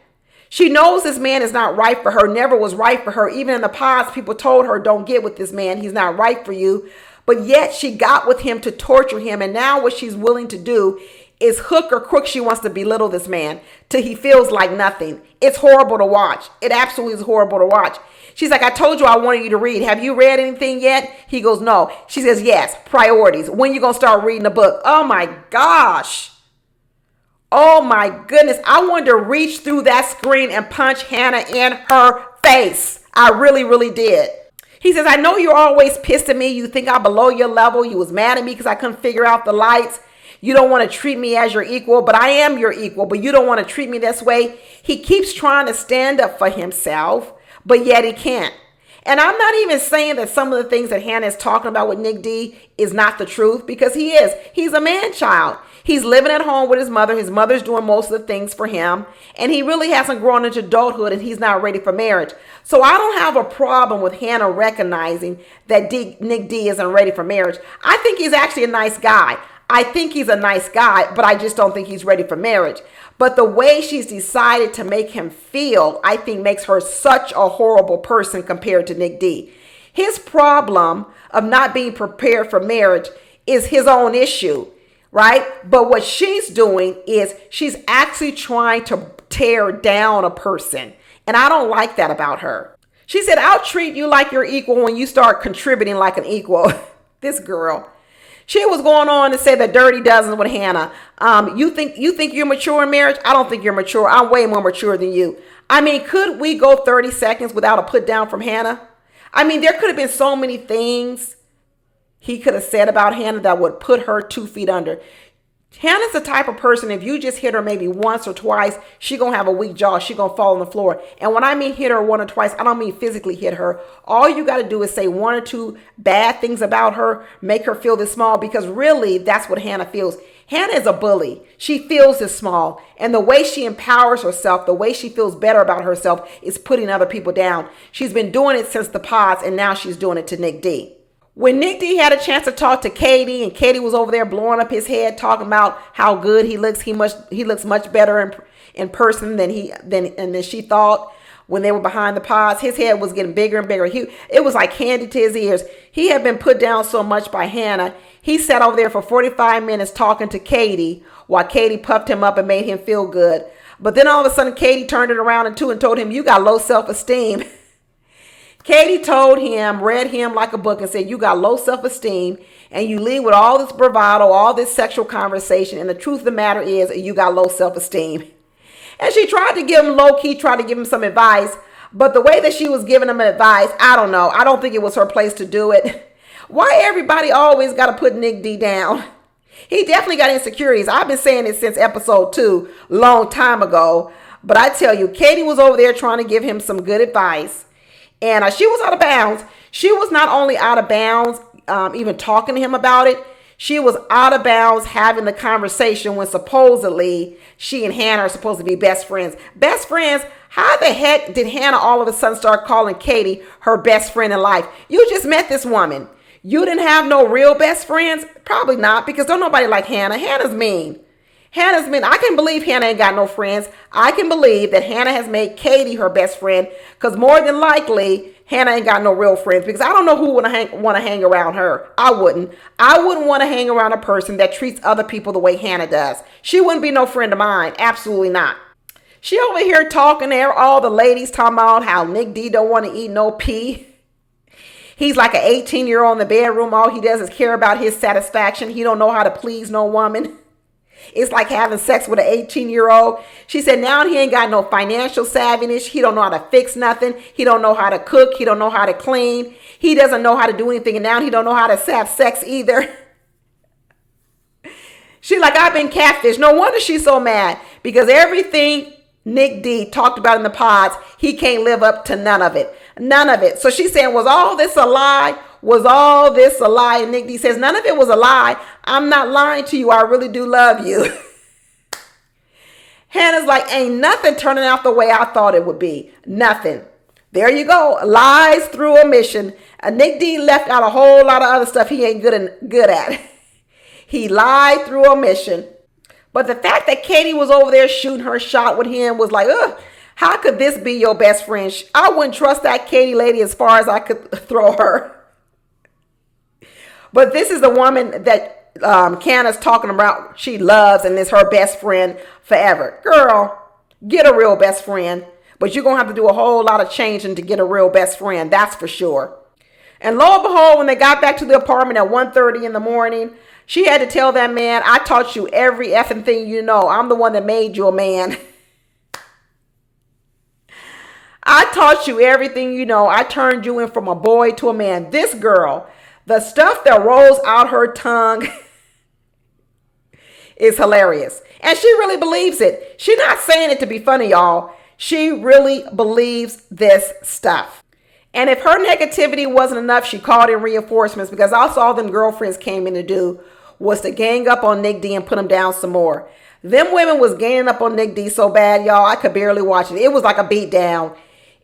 She knows this man is not right for her, never was right for her. Even in the past, people told her, don't get with this man. He's not right for you. But yet she got with him to torture him. And now what she's willing to do is hook or crook. She wants to belittle this man till he feels like nothing. It's horrible to watch. It absolutely is horrible to watch. She's like, I told you I wanted you to read. Have you read anything yet? He goes, no. She says, yes, priorities. When you going to start reading a book? Oh my gosh. Oh my goodness. I wanted to reach through that screen and punch Hannah in her face. I really, really did. He says, I know you're always pissed at me. You think I'm below your level. You was mad at me because I couldn't figure out the lights. You don't want to treat me as your equal, but I am your equal, but you don't want to treat me this way. He keeps trying to stand up for himself, but yet he can't. And I'm not even saying that some of the things that Hannah is talking about with Nick D is not the truth, because he is. He's a man child. He's living at home with his mother. His mother's doing most of the things for him. And he really hasn't grown into adulthood, and he's not ready for marriage. So I don't have a problem with Hannah recognizing that Nick D isn't ready for marriage. I think he's actually a nice guy. I think he's a nice guy, but I just don't think he's ready for marriage. But the way she's decided to make him feel, I think makes her such a horrible person compared to Nick D. His problem of not being prepared for marriage is his own issue, right? But what she's doing is she's actually trying to tear down a person. And I don't like that about her. She said, I'll treat you like you're equal when you start contributing like an equal. This girl. She was going on to say the dirty dozen with Hannah. You think you're mature in marriage? I don't think you're mature. I'm way more mature than you. I mean, could we go 30 seconds without a put down from Hannah? I mean, there could have been so many things he could have said about Hannah that would put her 2 feet under. Hannah's the type of person, if you just hit her maybe once or twice, she going to have a weak jaw. She going to fall on the floor. And when I mean hit her 1 or twice, I don't mean physically hit her. All you got to do is say 1 or 2 bad things about her, make her feel this small, because really that's what Hannah feels. Hannah is a bully. She feels this small. And the way she empowers herself, the way she feels better about herself is putting other people down. She's been doing it since the pods, and now she's doing it to Nick D. When Nick D had a chance to talk to Katie, and Katie was over there blowing up his head, talking about how good he looks, he looks much better in person than she thought when they were behind the pods. His head was getting bigger and bigger. It was like candy to his ears. He had been put down so much by Hannah. He sat over there for 45 minutes talking to Katie while Katie puffed him up and made him feel good. But then all of a sudden, Katie turned it around and told him, you got low self-esteem. Katie told him, read him like a book, and said, you got low self-esteem and you lead with all this bravado, all this sexual conversation. And the truth of the matter is you got low self-esteem. And she tried to give him low-key, tried to give him some advice. But the way that she was giving him advice, I don't know. I don't think it was her place to do it. Why everybody always got to put Nick D down? He definitely got insecurities. I've been saying it since episode 2, long time ago. But I tell you, Katie was over there trying to give him some good advice. And she was out of bounds. She was not only out of bounds, even talking to him about it. She was out of bounds having the conversation when supposedly she and Hannah are supposed to be best friends. Best friends? How the heck did Hannah all of a sudden start calling Katie her best friend in life? You just met this woman. You didn't have no real best friends? Probably not, because don't nobody like Hannah. Hannah's mean. Hannah's mean. I can believe Hannah ain't got no friends. I can believe that Hannah has made Katie her best friend, because more than likely, Hannah ain't got no real friends, because I don't know who would want to hang around her. I wouldn't. I wouldn't want to hang around a person that treats other people the way Hannah does. She wouldn't be no friend of mine. Absolutely not. She over here talking there, all the ladies talking about how Nick D don't want to eat no pee. He's like an 18-year-old in the bedroom. All he does is care about his satisfaction. He don't know how to please no woman. It's like having sex with an 18-year-old. She said now he ain't got no financial savviness. He don't know how to fix nothing. He don't know how to cook. He don't know how to clean. He doesn't know how to do anything. And now he don't know how to have sex either. She like, I've been catfished. No wonder she's so mad, because everything Nick D talked about in the pods, he can't live up to none of it. None of it. So she's saying, was all this a lie? Was all this a lie? And Nick D says, none of it was a lie. I'm not lying to you. I really do love you. Hannah's like, ain't nothing turning out the way I thought it would be. Nothing. There you go. Lies through omission. Nick D left out a whole lot of other stuff he ain't good at. He lied through omission. But the fact that Katie was over there shooting her shot with him was like, ugh, how could this be your best friend? I wouldn't trust that Katie lady as far as I could throw her. But this is the woman that Candace talking about she loves and is her best friend forever. Girl, get a real best friend. But you're going to have to do a whole lot of changing to get a real best friend. That's for sure. And lo and behold, when they got back to the apartment at 1:30 in the morning, she had to tell that man, I taught you every effing thing you know. I'm the one that made you a man. I taught you everything you know. I turned you in from a boy to a man. This girl, the stuff that rolls out her tongue is hilarious. And she really believes it. She's not saying it to be funny, y'all. She really believes this stuff. And if her negativity wasn't enough, she called in reinforcements, because also all them girlfriends came in to do was to gang up on Nick D and put him down some more. Them women was ganging up on Nick D so bad, y'all, I could barely watch it. It was like a beat down.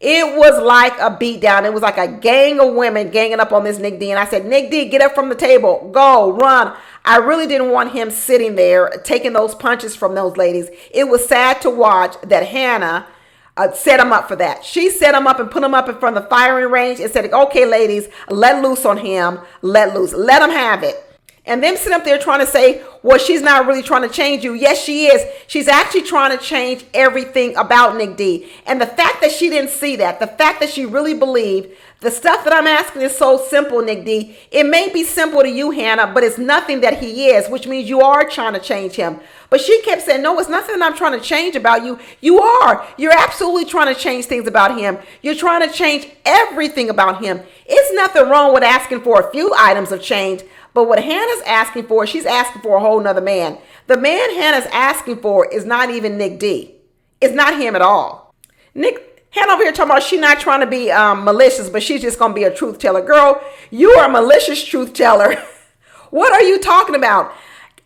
It was like a beat down. It was like a gang of women ganging up on this Nick D. And I said, Nick D, get up from the table. Go, run. I really didn't want him sitting there taking those punches from those ladies. It was sad to watch that Hannah set him up for that. She set him up and put him up in front of the firing range and said, okay, ladies, let loose on him. Let loose. Let him have it. And them sitting up there trying to say, well, she's not really trying to change you. Yes, she is. She's actually trying to change everything about Nick D. And the fact that she didn't see that, the fact that she really believed the stuff that I'm asking is so simple, Nick D. It may be simple to you, Hannah, but it's nothing that he is, which means you are trying to change him. But she kept saying, no, it's nothing that I'm trying to change about you. You are. You're absolutely trying to change things about him. You're trying to change everything about him. It's nothing wrong with asking for a few items of change. But what Hannah's asking for, she's asking for a whole nother man. The man Hannah's asking for is not even Nick D. It's not him at all. Hannah over here talking about she's not trying to be malicious, but she's just going to be a truth teller. Girl, you are a malicious truth teller. What are you talking about?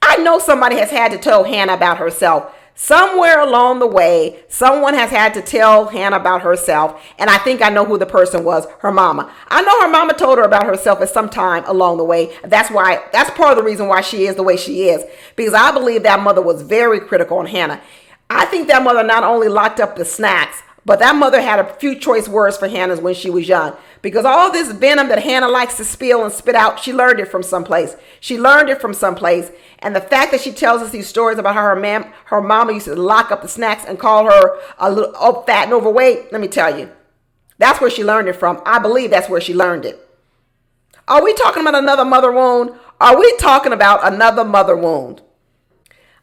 I know somebody has had to tell Hannah about herself. Somewhere along the way, someone has had to tell Hannah about herself, and I think I know who the person was, her mama. I know her mama told her about herself at some time along the way. That's part of the reason why she is the way she is, because I believe that mother was very critical on Hannah. I think that mother not only locked up the snacks, but that mother had a few choice words for Hannah when she was young. Because all this venom that Hannah likes to spill and spit out, she learned it from someplace. She learned it from someplace. And the fact that she tells us these stories about how her mama used to lock up the snacks and call her a little fat and overweight, let me tell you, that's where she learned it from. I believe that's where she learned it. Are we talking about another mother wound? Are we talking about another mother wound?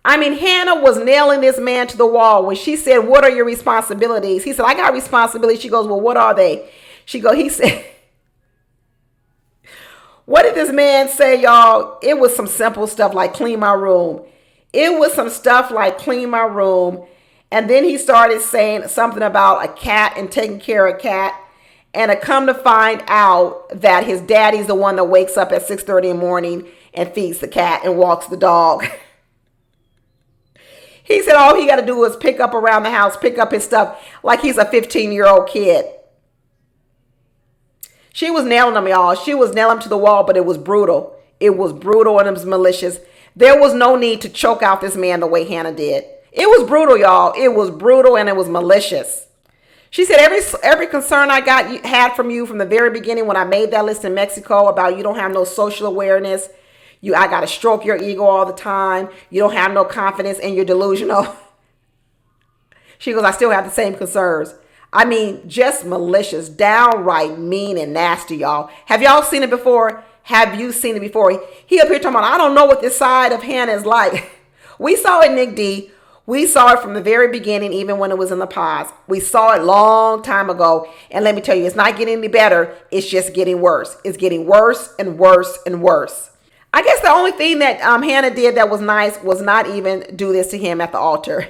I mean, Hannah was nailing this man to the wall when she said, what are your responsibilities? He said, I got responsibilities. She goes, well, what are they? He said, what did this man say, y'all? It was some simple stuff like clean my room. It was some stuff like clean my room. And then he started saying something about a cat and taking care of a cat. And to come to find out that his daddy's the one that wakes up at 6:30 in the morning and feeds the cat and walks the dog. He said all he got to do is pick up around the house, pick up his stuff like he's a 15-year-old kid. She was nailing him, y'all. She was nailing him to the wall, but it was brutal. It was brutal and it was malicious. There was no need to choke out this man the way Hannah did. It was brutal, y'all. It was brutal and it was malicious. She said every concern I had from you from the very beginning when I made that list in Mexico about you don't have no social awareness. I got to stroke your ego all the time. You don't have no confidence and you're delusional. She goes, I still have the same concerns. I mean, just malicious, downright mean and nasty, y'all. Have y'all seen it before? Have you seen it before? He up here talking about, I don't know what this side of Hannah is like. We saw it, Nick D. We saw it from the very beginning, even when it was in the pause. We saw it long time ago. And let me tell you, it's not getting any better. It's just getting worse. It's getting worse and worse and worse. I guess the only thing that Hannah did that was nice was not even do this to him at the altar.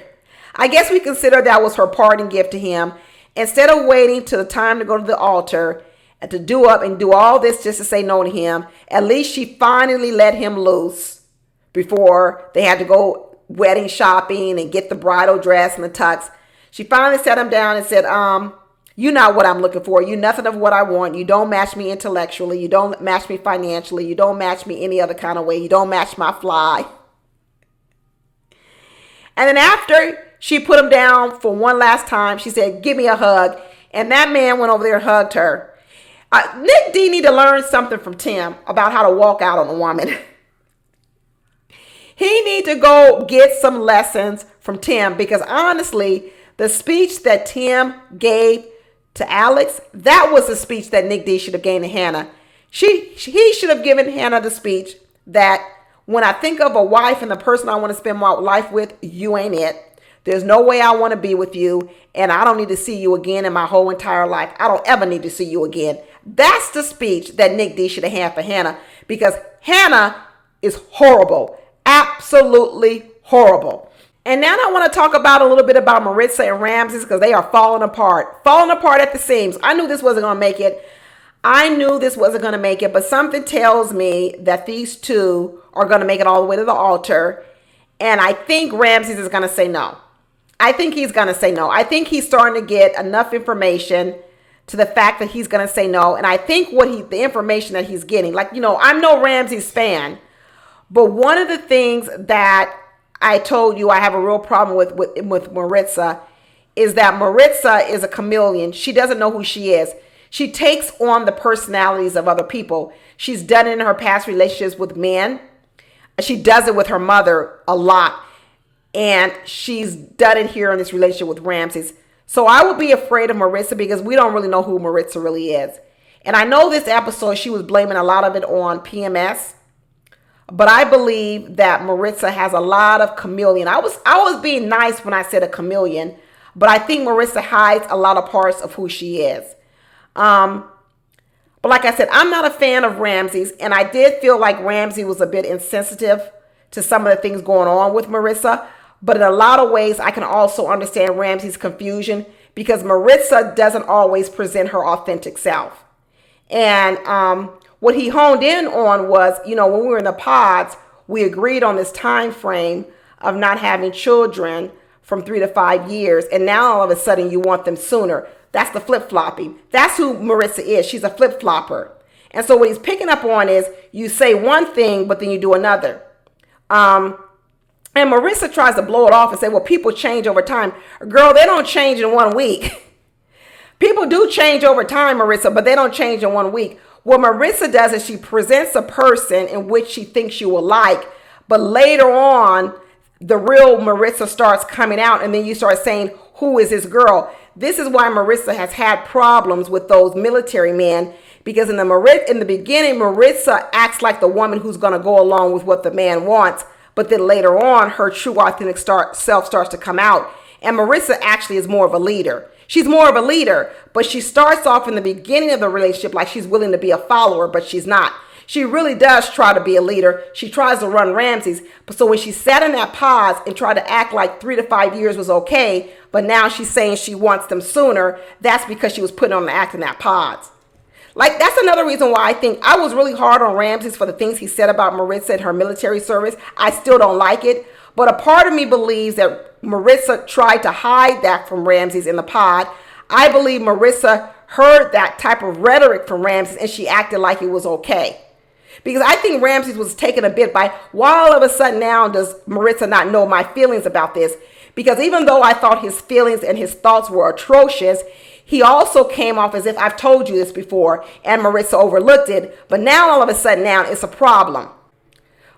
I guess we consider that was her parting gift to him. Instead of waiting till the time to go to the altar and to do up and do all this just to say no to him, at least she finally let him loose before they had to go wedding shopping and get the bridal dress and the tux. She finally sat him down and said, you're not what I'm looking for. You're nothing of what I want. You don't match me intellectually. You don't match me financially. You don't match me any other kind of way. You don't match my fly. And then after she put him down for one last time, she said, give me a hug. And that man went over there and hugged her. Nick D need to learn something from Tim about how to walk out on a woman. He need to go get some lessons from Tim, because honestly, the speech that Tim gave to Alex, that was the speech that Nick D should have given to Hannah. He should have given Hannah the speech that when I think of a wife and the person I want to spend my life with, you ain't it. There's no way I want to be with you, and I don't need to see you again in my whole entire life. I don't ever need to see you again. That's the speech that Nick D should have had for Hannah, because Hannah is horrible. Absolutely horrible. And now I want to talk about a little bit about Marissa and Ramses, because they are falling apart at the seams. I knew this wasn't going to make it. I knew this wasn't going to make it, but something tells me that these two are going to make it all the way to the altar. And I think Ramses is going to say no. I think he's going to say no. I think he's starting to get enough information to the fact that he's going to say no. And I think the information that he's getting, like, I'm no Ramses fan, but one of the things that I told you I have a real problem with Marissa is that Marissa is a chameleon. She doesn't know who she is. She takes on the personalities of other people. She's done it in her past relationships with men. She does it with her mother a lot. And she's done it here in this relationship with Ramses. So I would be afraid of Marissa because we don't really know who Marissa really is. And I know this episode, she was blaming a lot of it on PMS. But I believe that Marissa has a lot of chameleon. I was being nice when I said a chameleon. But I think Marissa hides a lot of parts of who she is. But like I said, I'm not a fan of Ramses, and I did feel like Ramses was a bit insensitive to some of the things going on with Marissa. But in a lot of ways, I can also understand Ramses' confusion because Marissa doesn't always present her authentic self. And what he honed in on was, when we were in the pods, we agreed on this time frame of not having children from 3 to 5 years. And now all of a sudden you want them sooner. That's the flip-flopping. That's who Marissa is. She's a flip-flopper. And so what he's picking up on is you say one thing, but then you do another. And Marissa tries to blow it off and say, well, people change over time. Girl, they don't change in 1 week. People do change over time, Marissa, but they don't change in 1 week. What Marissa does is she presents a person in which she thinks you will like, but later on, the real Marissa starts coming out, and then you start saying, who is this girl? This is why Marissa has had problems with those military men, because in the beginning, Marissa acts like the woman who's going to go along with what the man wants, but then later on, her true authentic self starts to come out, and Marissa actually is more of a leader. She's more of a leader, but she starts off in the beginning of the relationship like she's willing to be a follower, but she's not. She really does try to be a leader. She tries to run Ramses. But so when she sat in that pause and tried to act like 3 to 5 years was okay, but now she's saying she wants them sooner, that's because she was putting on the act in that pause. Like, that's another reason why I think I was really hard on Ramses for the things he said about Marissa and her military service. I still don't like it. But a part of me believes that Marissa tried to hide that from Ramses in the pod. I believe Marissa heard that type of rhetoric from Ramses and she acted like it was okay. Because I think Ramses was taken a bit by, why all of a sudden now does Marissa not know my feelings about this? Because even though I thought his feelings and his thoughts were atrocious, he also came off as if I've told you this before and Marissa overlooked it. But now all of a sudden now it's a problem.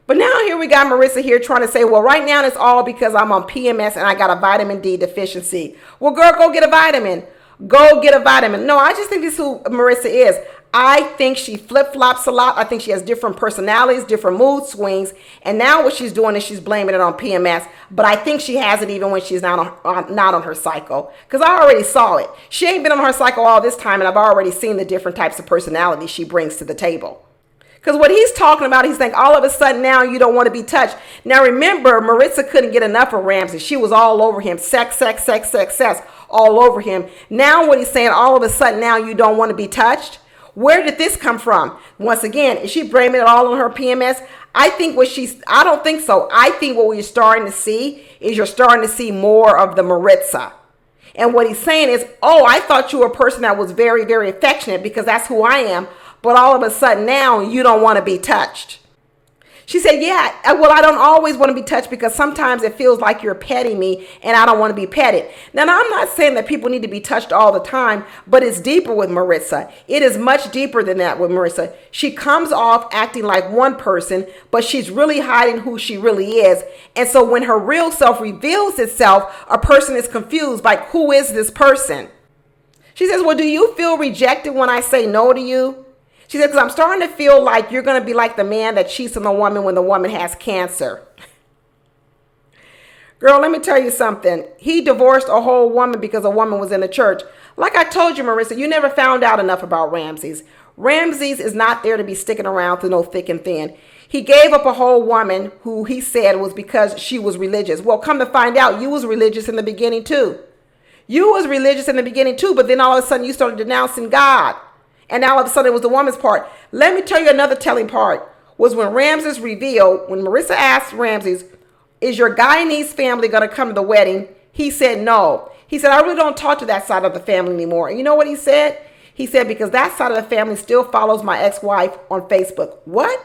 But now here we got Marissa here trying to say, well, right now it's all because I'm on PMS and I got a vitamin D deficiency. Well, girl, go get a vitamin. Go get a vitamin. No, I just think this is who Marissa is. I think she flip-flops a lot. I think she has different personalities, different mood swings. And now what she's doing is she's blaming it on PMS. But I think she has it even when she's not on her cycle. Because I already saw it. She ain't been on her cycle all this time, and I've already seen the different types of personality she brings to the table. Because what he's talking about, he's saying all of a sudden now you don't want to be touched. Now remember, Marissa couldn't get enough of Ramses. She was all over him. Sex, all over him. Now what he's saying, all of a sudden now you don't want to be touched. Where did this come from? Once again, is she blaming it all on her PMS? I don't think so. I think what we're starting to see is you're starting to see more of the Marissa. And what he's saying is, oh, I thought you were a person that was very, very affectionate because that's who I am. But all of a sudden now you don't want to be touched. She said, yeah, well, I don't always want to be touched because sometimes it feels like you're petting me and I don't want to be petted. Now, I'm not saying that people need to be touched all the time, but it's deeper with Marissa. It is much deeper than that with Marissa. She comes off acting like one person, but she's really hiding who she really is. And so when her real self reveals itself, a person is confused, like, who is this person? She says, well, do you feel rejected when I say no to you? She said, because I'm starting to feel like you're going to be like the man that cheats on the woman when the woman has cancer. Girl, let me tell you something. He divorced a whole woman because a woman was in the church. Like I told you, Marissa, you never found out enough about Ramses. Ramses is not there to be sticking around through no thick and thin. He gave up a whole woman who he said was because she was religious. Well, come to find out, you was religious in the beginning too. You was religious in the beginning too, but then all of a sudden you started denouncing God. And now all of a sudden it was the woman's part. Let me tell you another telling part was when Ramses revealed, when Marissa asked Ramses, is your Guyanese family going to come to the wedding? He said no. He said, I really don't talk to that side of the family anymore. And you know what he said? He said, because that side of the family still follows my ex-wife on Facebook. What?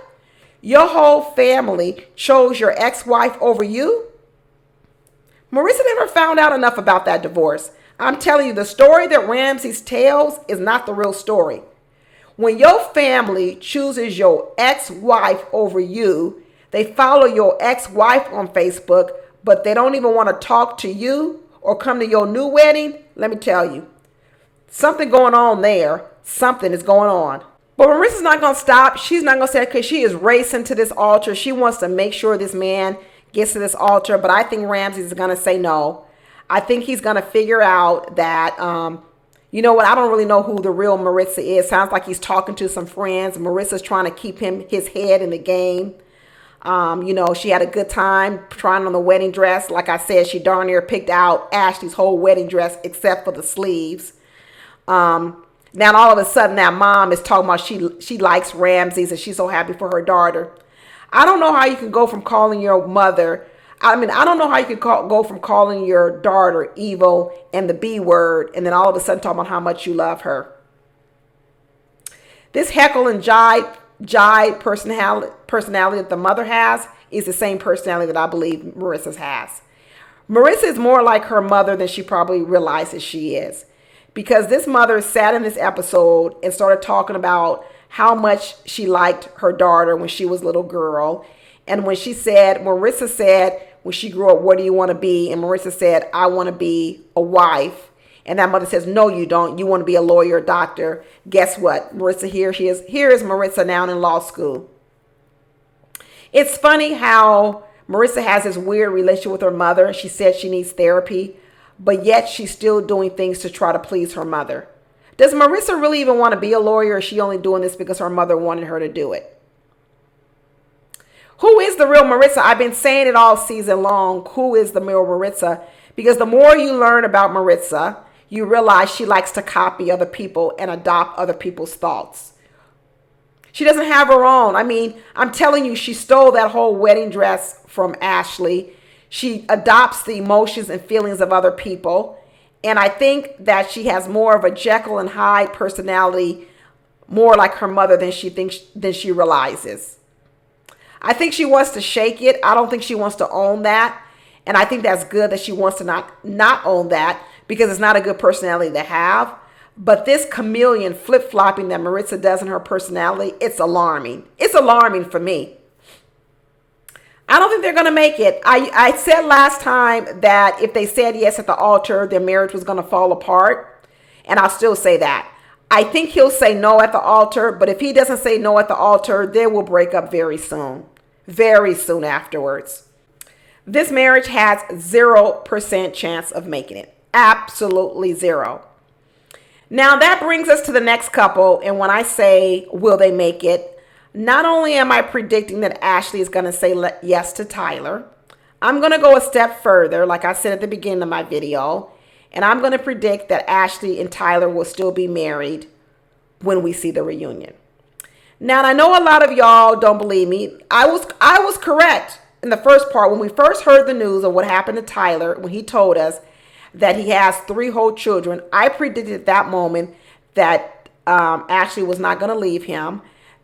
Your whole family chose your ex-wife over you? Marissa never found out enough about that divorce. I'm telling you, the story that Ramses tells is not the real story. When your family chooses your ex-wife over you, they follow your ex-wife on Facebook, but they don't even want to talk to you or come to your new wedding. Let me tell you, something going on there. Something is going on. But Marissa's not going to stop. She's not going to say, because she is racing to this altar. She wants to make sure this man gets to this altar. But I think Ramses is going to say no. I think he's going to figure out that, you know what, I don't really know who the real Marissa is. Sounds like he's talking to some friends. Marissa's trying to keep his head in the game. You know, she had a good time trying on the wedding dress. Like I said, she darn near picked out Ashley's whole wedding dress except for the sleeves. Now all of a sudden that mom is talking about she likes Ramses and she's so happy for her daughter. I don't know how you can go from calling your mother. I don't know how you can go from calling your daughter evil and the B word and then all of a sudden talking about how much you love her. This heckle and jive personality that the mother has is the same personality that I believe Marissa's has. Marissa is more like her mother than she probably realizes she is. Because this mother sat in this episode and started talking about how much she liked her daughter when she was a little girl. And when Marissa said, when she grew up, what do you want to be? And Marissa said, I want to be a wife. And that mother says, no, you don't. You want to be a lawyer, a doctor. Guess what? Marissa, here is Marissa now in law school. It's funny how Marissa has this weird relationship with her mother. She said she needs therapy, but yet she's still doing things to try to please her mother. Does Marissa really even want to be a lawyer, or is she only doing this because her mother wanted her to do it? Who is the real Marissa? I've been saying it all season long. Who is the real Marissa? Because the more you learn about Marissa, you realize she likes to copy other people and adopt other people's thoughts. She doesn't have her own. I mean, I'm telling you, she stole that whole wedding dress from Ashley. She adopts the emotions and feelings of other people. And I think that she has more of a Jekyll and Hyde personality, more like her mother than she realizes. I think she wants to shake it. I don't think she wants to own that. And I think that's good that she wants to not own that, because it's not a good personality to have. But this chameleon flip-flopping that Marissa does in her personality, it's alarming. It's alarming for me. I don't think they're going to make it. I said last time that if they said yes at the altar, their marriage was going to fall apart. And I'll still say that. I think he'll say no at the altar. But if he doesn't say no at the altar, they will break up very soon. Very soon afterwards. This marriage has 0% chance of making it. Absolutely zero. Now that brings us to the next couple. And when I say, will they make it? Not only am I predicting that Ashley is going to say yes to Tyler, I'm going to go a step further, like I said at the beginning of my video, and I'm going to predict that Ashley and Tyler will still be married when we see the reunion. Now, I know a lot of y'all don't believe me. I was correct in the first part. When we first heard the news of what happened to Tyler, when he told us that he has 3 whole children, I predicted at that moment that Ashley was not going to leave him,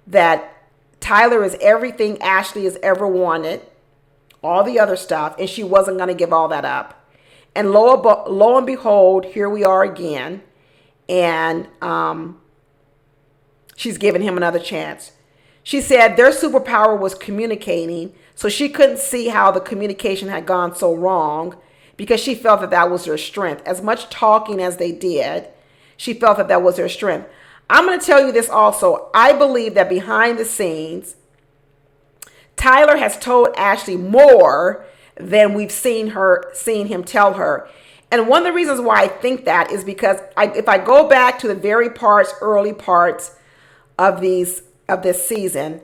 that Tyler is everything Ashley has ever wanted, all the other stuff, and she wasn't going to give all that up. And lo and behold, here we are again, and she's giving him another chance. She said their superpower was communicating, so she couldn't see how the communication had gone so wrong, because she felt that that was their strength. As much talking as they did, she felt that that was their strength. I'm going to tell you this also. I believe that behind the scenes, Tyler has told Ashley more than we've seen him tell her. And one of the reasons why I think that is because if I go back to the early parts of this season,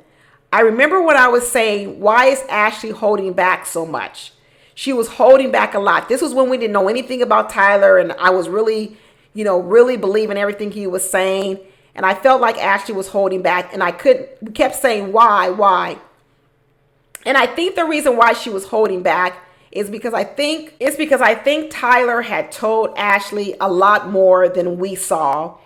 I remember what I was saying. Why is Ashley holding back so much? She was holding back a lot. This was when we didn't know anything about Tyler, and I was really believing everything he was saying. And I felt like Ashley was holding back, and we kept saying, why? And I think the reason why she was holding back is because I think Tyler had told Ashley a lot more than we saw.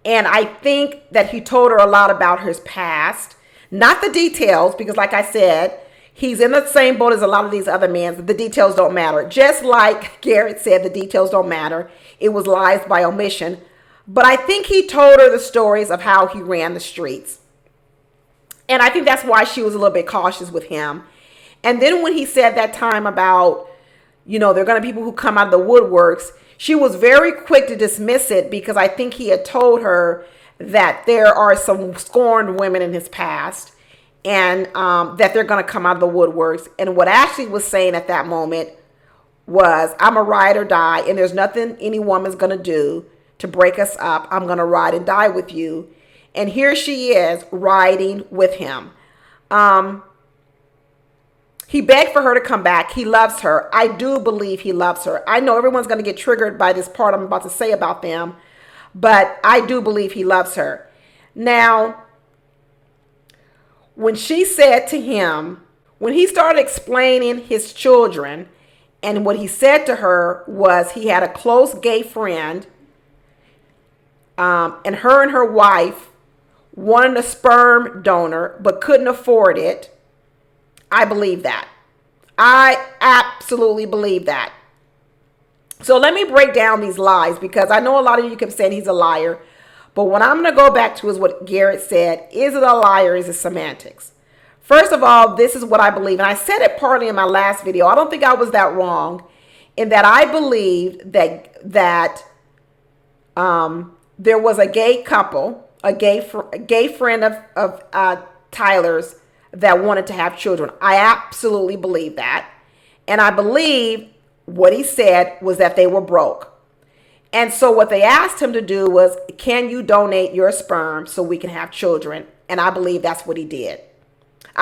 And I think that he told her a lot about his past, not the details, because like I said, he's in the same boat as a lot of these other men. The details don't matter. Just like Garrett said, the details don't matter. It was lies by omission. But I think he told her the stories of how he ran the streets. And I think that's why she was a little bit cautious with him. And then when he said that time about, there are going to be people who come out of the woodworks, she was very quick to dismiss it because I think he had told her that there are some scorned women in his past and that they're going to come out of the woodworks. And what Ashley was saying at that moment was, I'm a ride or die, and there's nothing any woman's going to do to break us up. I'm going to ride and die with you. And here she is riding with him. He begged for her to come back. He loves her. I do believe he loves her. I know everyone's going to get triggered by this part I'm about to say about them, but I do believe he loves her. Now, when she said to him, when he started explaining his children, and what he said to her was he had a close gay friend, and her wife wanted a sperm donor but couldn't afford it. I believe that. I absolutely believe that. So let me break down these lies, because I know a lot of you kept saying he's a liar. But what I'm going to go back to is what Garrett said. Is it a lie or is it semantics? First of all, this is what I believe. And I said it partly in my last video. I don't think I was that wrong in that I believed that there was a gay couple, a gay friend of Tyler's that wanted to have children. I absolutely believe that. And I believe what he said was that they were broke. And so what they asked him to do was, can you donate your sperm so we can have children? And I believe that's what he did. And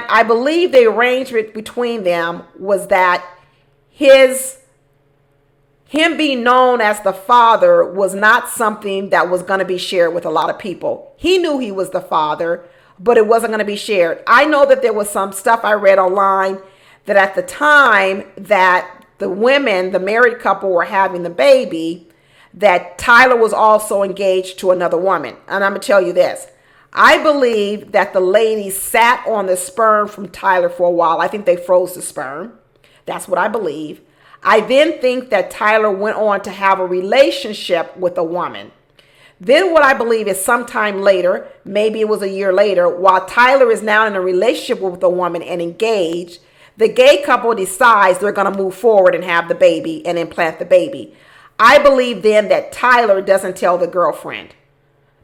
I believe the arrangement between them was that him being known as the father was not something that was going to be shared with a lot of people. He knew he was the father, but it wasn't going to be shared. I know that there was some stuff I read online that at the time that the women, the married couple, were having the baby, that Tyler was also engaged to another woman. And I'm going to tell you this. I believe that the ladies sat on the sperm from Tyler for a while. I think they froze the sperm. That's what I believe. I then think that Tyler went on to have a relationship with a woman. Then what I believe is sometime later, maybe it was a year later, while Tyler is now in a relationship with a woman and engaged, the gay couple decides they're going to move forward and have the baby and implant the baby. I believe then that Tyler doesn't tell the girlfriend,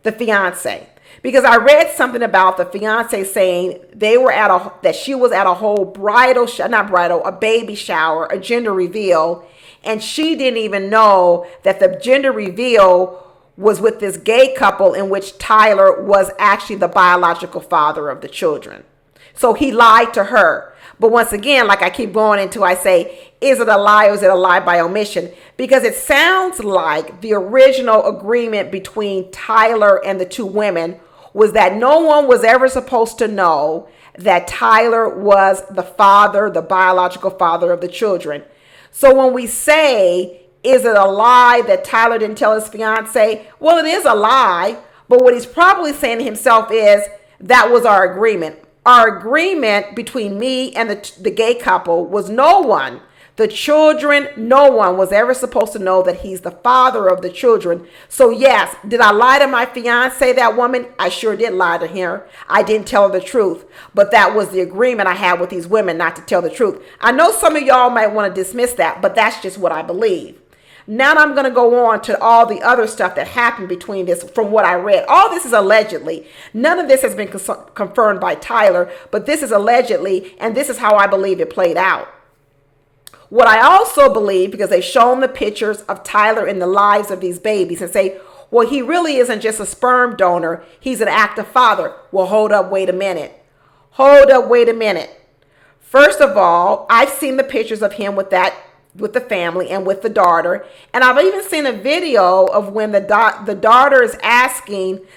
the fiance. Because I read something about the fiance saying that she was at a whole a baby shower, a gender reveal, and she didn't even know that the gender reveal was with this gay couple in which Tyler was actually the biological father of the children. So he lied to her. But once again, like I keep going into, I say, is it a lie or is it a lie by omission? Because it sounds like the original agreement between Tyler and the two women was that no one was ever supposed to know that Tyler was the father, the biological father of the children. So when we say, is it a lie that Tyler didn't tell his fiance? Well, it is a lie. But what he's probably saying to himself is, that was our agreement. Our agreement between me and the gay couple was no one, the children, no one was ever supposed to know that he's the father of the children. So yes, did I lie to my fiance, that woman? I sure did lie to her. I didn't tell her the truth. But that was the agreement I had with these women, not to tell the truth. I know some of y'all might want to dismiss that, but that's just what I believe. Now I'm going to go on to all the other stuff that happened between this from what I read. All this is allegedly. None of this has been confirmed by Tyler, but this is allegedly, and this is how I believe it played out. What I also believe, because they've shown the pictures of Tyler in the lives of these babies and say, well, he really isn't just a sperm donor. He's an active father. Well, hold up, wait a minute. First of all, I've seen the pictures of him with that with the family and with the daughter. And I've even seen a video of when the daughter is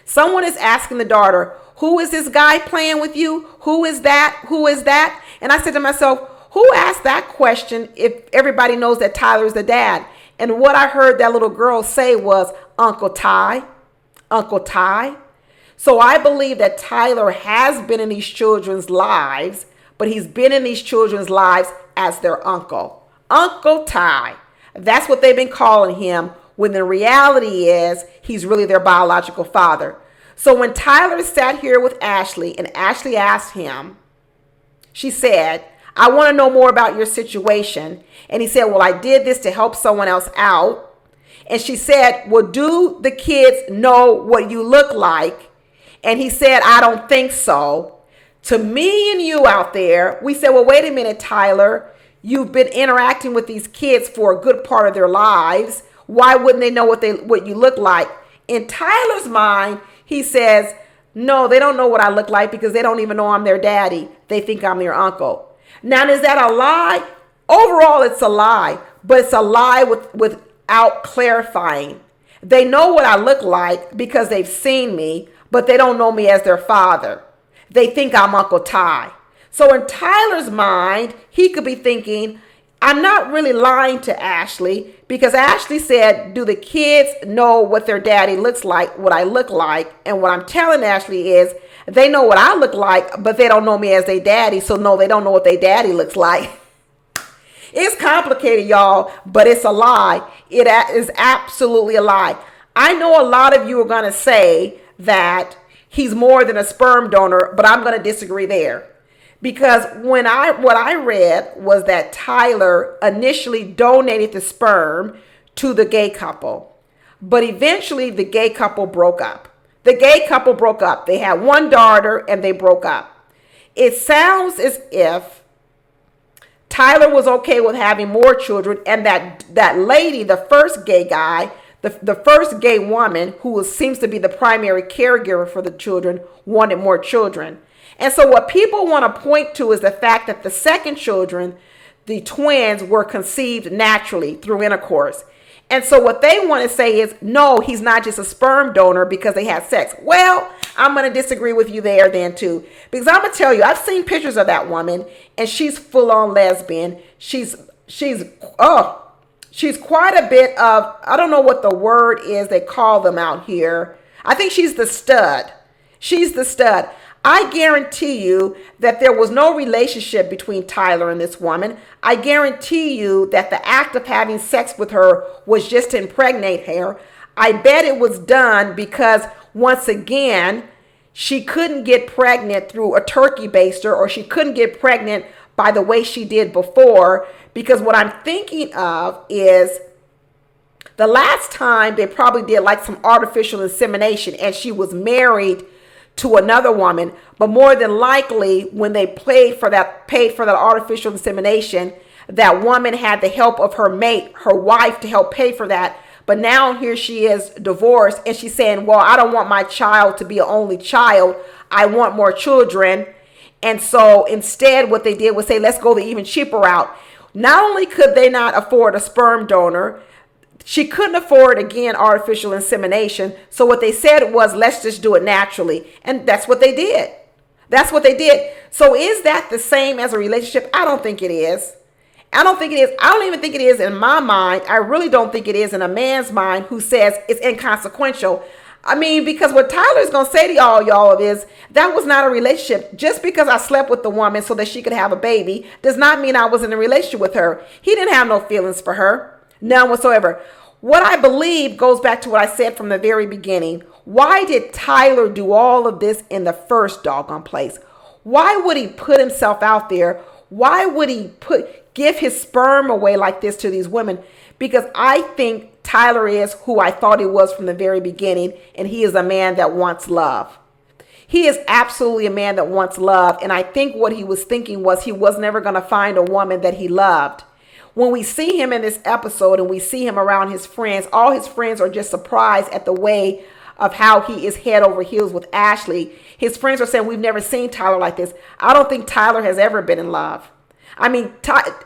someone is asking the daughter, who is this guy playing with you? Who is that? Who is that? And I said to myself, who asked that question if everybody knows that Tyler's the dad? And what I heard that little girl say was, Uncle Ty, Uncle Ty. So I believe that Tyler has been in these children's lives, but he's been in these children's lives as their uncle. Uncle Ty. That's what they've been calling him, when the reality is he's really their biological father. So when Tyler sat here with Ashley and Ashley asked him, she said, I want to know more about your situation. And he said, well, I did this to help someone else out. And she said, well, do the kids know what you look like? And he said, I don't think so. To me and you out there, we said, well, wait a minute, Tyler. You've been interacting with these kids for a good part of their lives. Why wouldn't they know what you look like? In Tyler's mind, he says, no, they don't know what I look like because they don't even know I'm their daddy. They think I'm their uncle. Now, is that a lie? Overall, it's a lie, but it's a lie without clarifying. They know what I look like because they've seen me, but they don't know me as their father. They think I'm Uncle Ty. So in Tyler's mind, he could be thinking, I'm not really lying to Ashley because Ashley said, do the kids know what their daddy looks like, what I look like? And what I'm telling Ashley is they know what I look like, but they don't know me as their daddy. So no, they don't know what their daddy looks like. It's complicated, y'all, but it's a lie. It is absolutely a lie. I know a lot of you are going to say that he's more than a sperm donor, but I'm going to disagree there. Because what I read was that Tyler initially donated the sperm to the gay couple, but eventually the gay couple broke up. The gay couple broke up. They had one daughter and they broke up. It sounds as if Tyler was okay with having more children, and that lady, the first gay guy, the first gay woman who seems to be the primary caregiver for the children, wanted more children. And so what people want to point to is the fact that the second children, the twins, were conceived naturally through intercourse. And so what they want to say is, no, he's not just a sperm donor because they had sex. Well, I'm going to disagree with you there then too. Because I'm going to tell you, I've seen pictures of that woman and she's full on lesbian. She's quite a bit of, I don't know what the word is they call them out here. I think she's the stud. She's the stud. I guarantee you that there was no relationship between Tyler and this woman. I guarantee you that the act of having sex with her was just to impregnate her. I bet it was done because, once again, she couldn't get pregnant through a turkey baster, or she couldn't get pregnant by the way she did before. Because what I'm thinking of is the last time they probably did like some artificial insemination and she was married to another woman, but more than likely when they paid for that artificial insemination, that woman had the help of her mate, her wife, to help pay for that. But now here she is divorced and she's saying, well, I don't want my child to be an only child. I want more children. And so instead what they did was say, let's go the even cheaper route. Not only could they not afford a sperm donor, she couldn't afford, again, artificial insemination. So what they said was, let's just do it naturally. And that's what they did. That's what they did. So is that the same as a relationship? I don't think it is. I don't think it is. I don't even think it is in my mind. I really don't think it is in a man's mind who says it's inconsequential. I mean, because what Tyler's going to say to y'all is, that was not a relationship. Just because I slept with the woman so that she could have a baby does not mean I was in a relationship with her. He didn't have no feelings for her. None whatsoever. What I believe goes back to what I said from the very beginning. Why did Tyler do all of this in the first doggone place? Why would he put himself out there? Why would he give his sperm away like this to these women? Because I think Tyler is who I thought he was from the very beginning, and he is a man that wants love. He is absolutely a man that wants love, and I think what he was thinking was he was never going to find a woman that he loved. When we see him in this episode and we see him around his friends, all his friends are just surprised at the way of how he is head over heels with Ashley. His friends are saying, we've never seen Tyler like this. I don't think Tyler has ever been in love. I mean,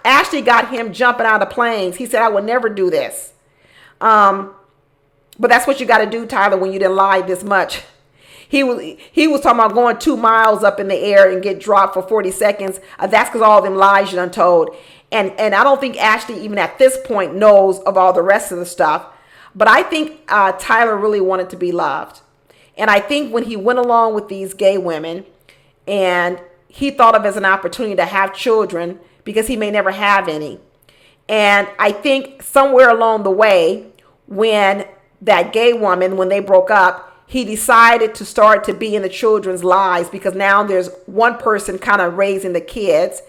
Ashley got him jumping out of planes. He said, I would never do this. But that's what you got to do, Tyler, when you didn't lie this much. He was talking about going 2 miles up in the air and get dropped for 40 seconds. That's because all them lies you done told. And I don't think Ashley, even at this point, knows of all the rest of the stuff. But I think Tyler really wanted to be loved. And I think when he went along with these gay women and he thought of it as an opportunity to have children because he may never have any. And I think somewhere along the way, when that gay woman, when they broke up, he decided to start to be in the children's lives because now there's one person kind of raising the kids.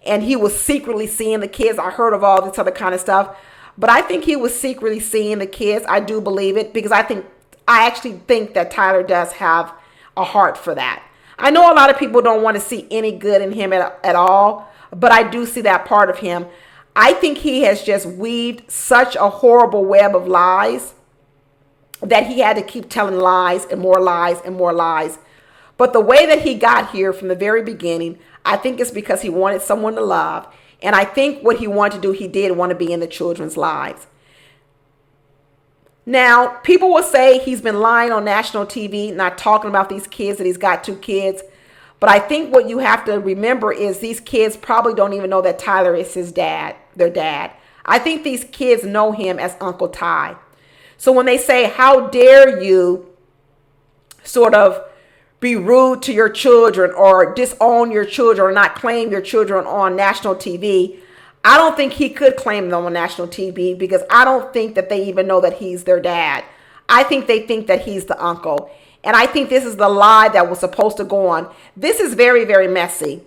And he was secretly seeing the kids. I heard of all this other kind of stuff. But I think he was secretly seeing the kids. I do believe it because I actually think that Tyler does have a heart for that. I know a lot of people don't want to see any good in him at all, but I do see that part of him. I think he has just weaved such a horrible web of lies that he had to keep telling lies and more lies and more lies. But the way that he got here from the very beginning, I think it's because he wanted someone to love. And I think what he wanted to do, he did want to be in the children's lives. Now, people will say he's been lying on national TV, not talking about these kids, that he's got 2 kids. But I think what you have to remember is these kids probably don't even know that Tyler is his dad, their dad. I think these kids know him as Uncle Ty. So when they say, how dare you sort of be rude to your children or disown your children or not claim your children on national TV, I don't think he could claim them on national TV because I don't think that they even know that he's their dad. I think they think that he's the uncle. And I think this is the lie that was supposed to go on. This is very, very messy.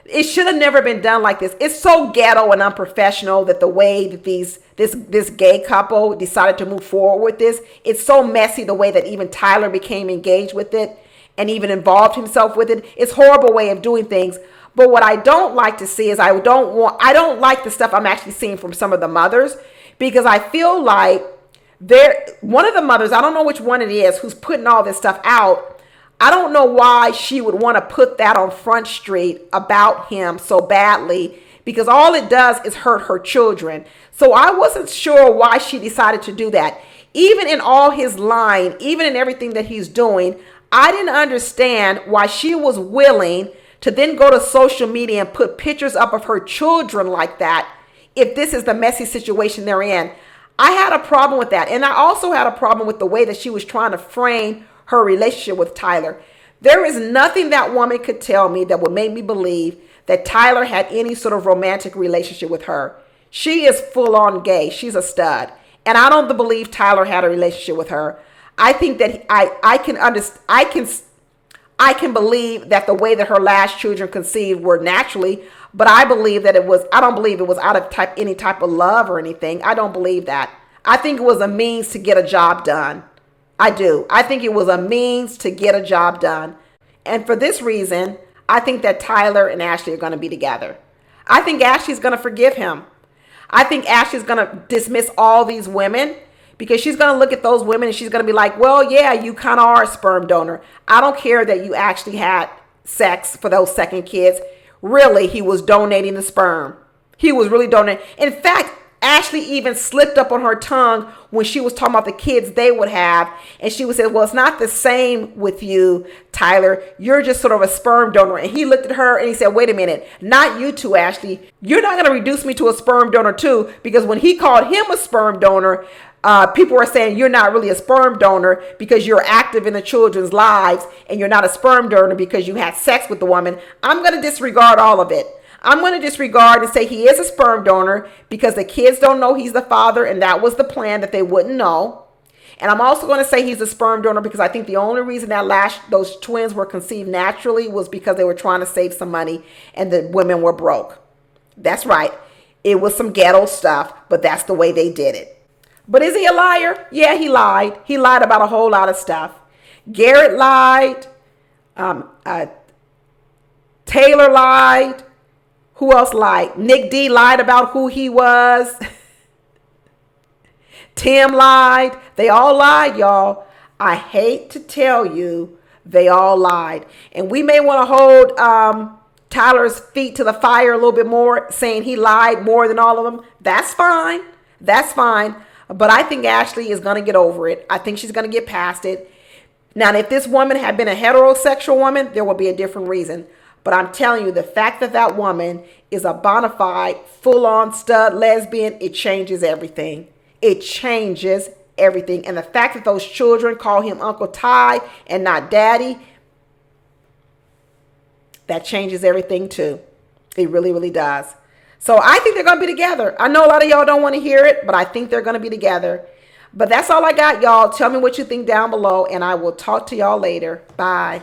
It should have never been done like this. It's so ghetto and unprofessional that the way that this gay couple decided to move forward with this, it's so messy the way that even Tyler became engaged with it and even involved himself with it. It's a horrible way of doing things. But what I don't like to see is I don't like the stuff I'm actually seeing from some of the mothers because I feel like one of the mothers, I don't know which one it is, who's putting all this stuff out. I don't know why she would want to put that on Front Street about him so badly because all it does is hurt her children. So I wasn't sure why she decided to do that. Even in all his lying, even in everything that he's doing, I didn't understand why she was willing to then go to social media and put pictures up of her children like that if this is the messy situation they're in. I had a problem with that. And I also had a problem with the way that she was trying to frame her relationship with Tyler. There is nothing that woman could tell me that would make me believe that Tyler had any sort of romantic relationship with her. She is full on gay. She's a stud. And I don't believe Tyler had a relationship with her. I think that I can believe that the way that her last children conceived were naturally, but I don't believe it was out of any type of love or anything. I don't believe that. I think it was a means to get a job done. I do. I think it was a means to get a job done. And for this reason, I think that Tyler and Ashley are going to be together. I think Ashley's going to forgive him. I think Ashley's going to dismiss all these women because she's going to look at those women and she's going to be like, well, yeah, you kind of are a sperm donor. I don't care that you actually had sex for those second kids. Really, he was donating the sperm. He was really donating. In fact, Ashley even slipped up on her tongue when she was talking about the kids they would have. And she would say, well, it's not the same with you, Tyler. You're just sort of a sperm donor. And he looked at her and he said, wait a minute, not you too, Ashley. You're not going to reduce me to a sperm donor too, because when he called him a sperm donor, people were saying you're not really a sperm donor because you're active in the children's lives and you're not a sperm donor because you had sex with the woman. I'm going to disregard all of it. I'm going to disregard and say he is a sperm donor because the kids don't know he's the father, and that was the plan, that they wouldn't know. And I'm also going to say he's a sperm donor because I think the only reason that those twins were conceived naturally was because they were trying to save some money and the women were broke. That's right. It was some ghetto stuff, but that's the way they did it. But is he a liar? Yeah, he lied. He lied about a whole lot of stuff. Garrett lied. Taylor lied. Who else lied? Nick D lied about who he was. Tim lied. They all lied, y'all. I hate to tell you, they all lied. And we may want to hold Tyler's feet to the fire a little bit more, saying he lied more than all of them. That's fine. That's fine. But I think Ashley is going to get over it. I think she's going to get past it. Now, if this woman had been a heterosexual woman, there would be a different reason. But I'm telling you, the fact that that woman is a bona fide, full-on stud lesbian, it changes everything. It changes everything. And the fact that those children call him Uncle Ty and not Daddy, that changes everything too. It really, really does. So I think they're going to be together. I know a lot of y'all don't want to hear it, but I think they're going to be together. But that's all I got, y'all. Tell me what you think down below, and I will talk to y'all later. Bye.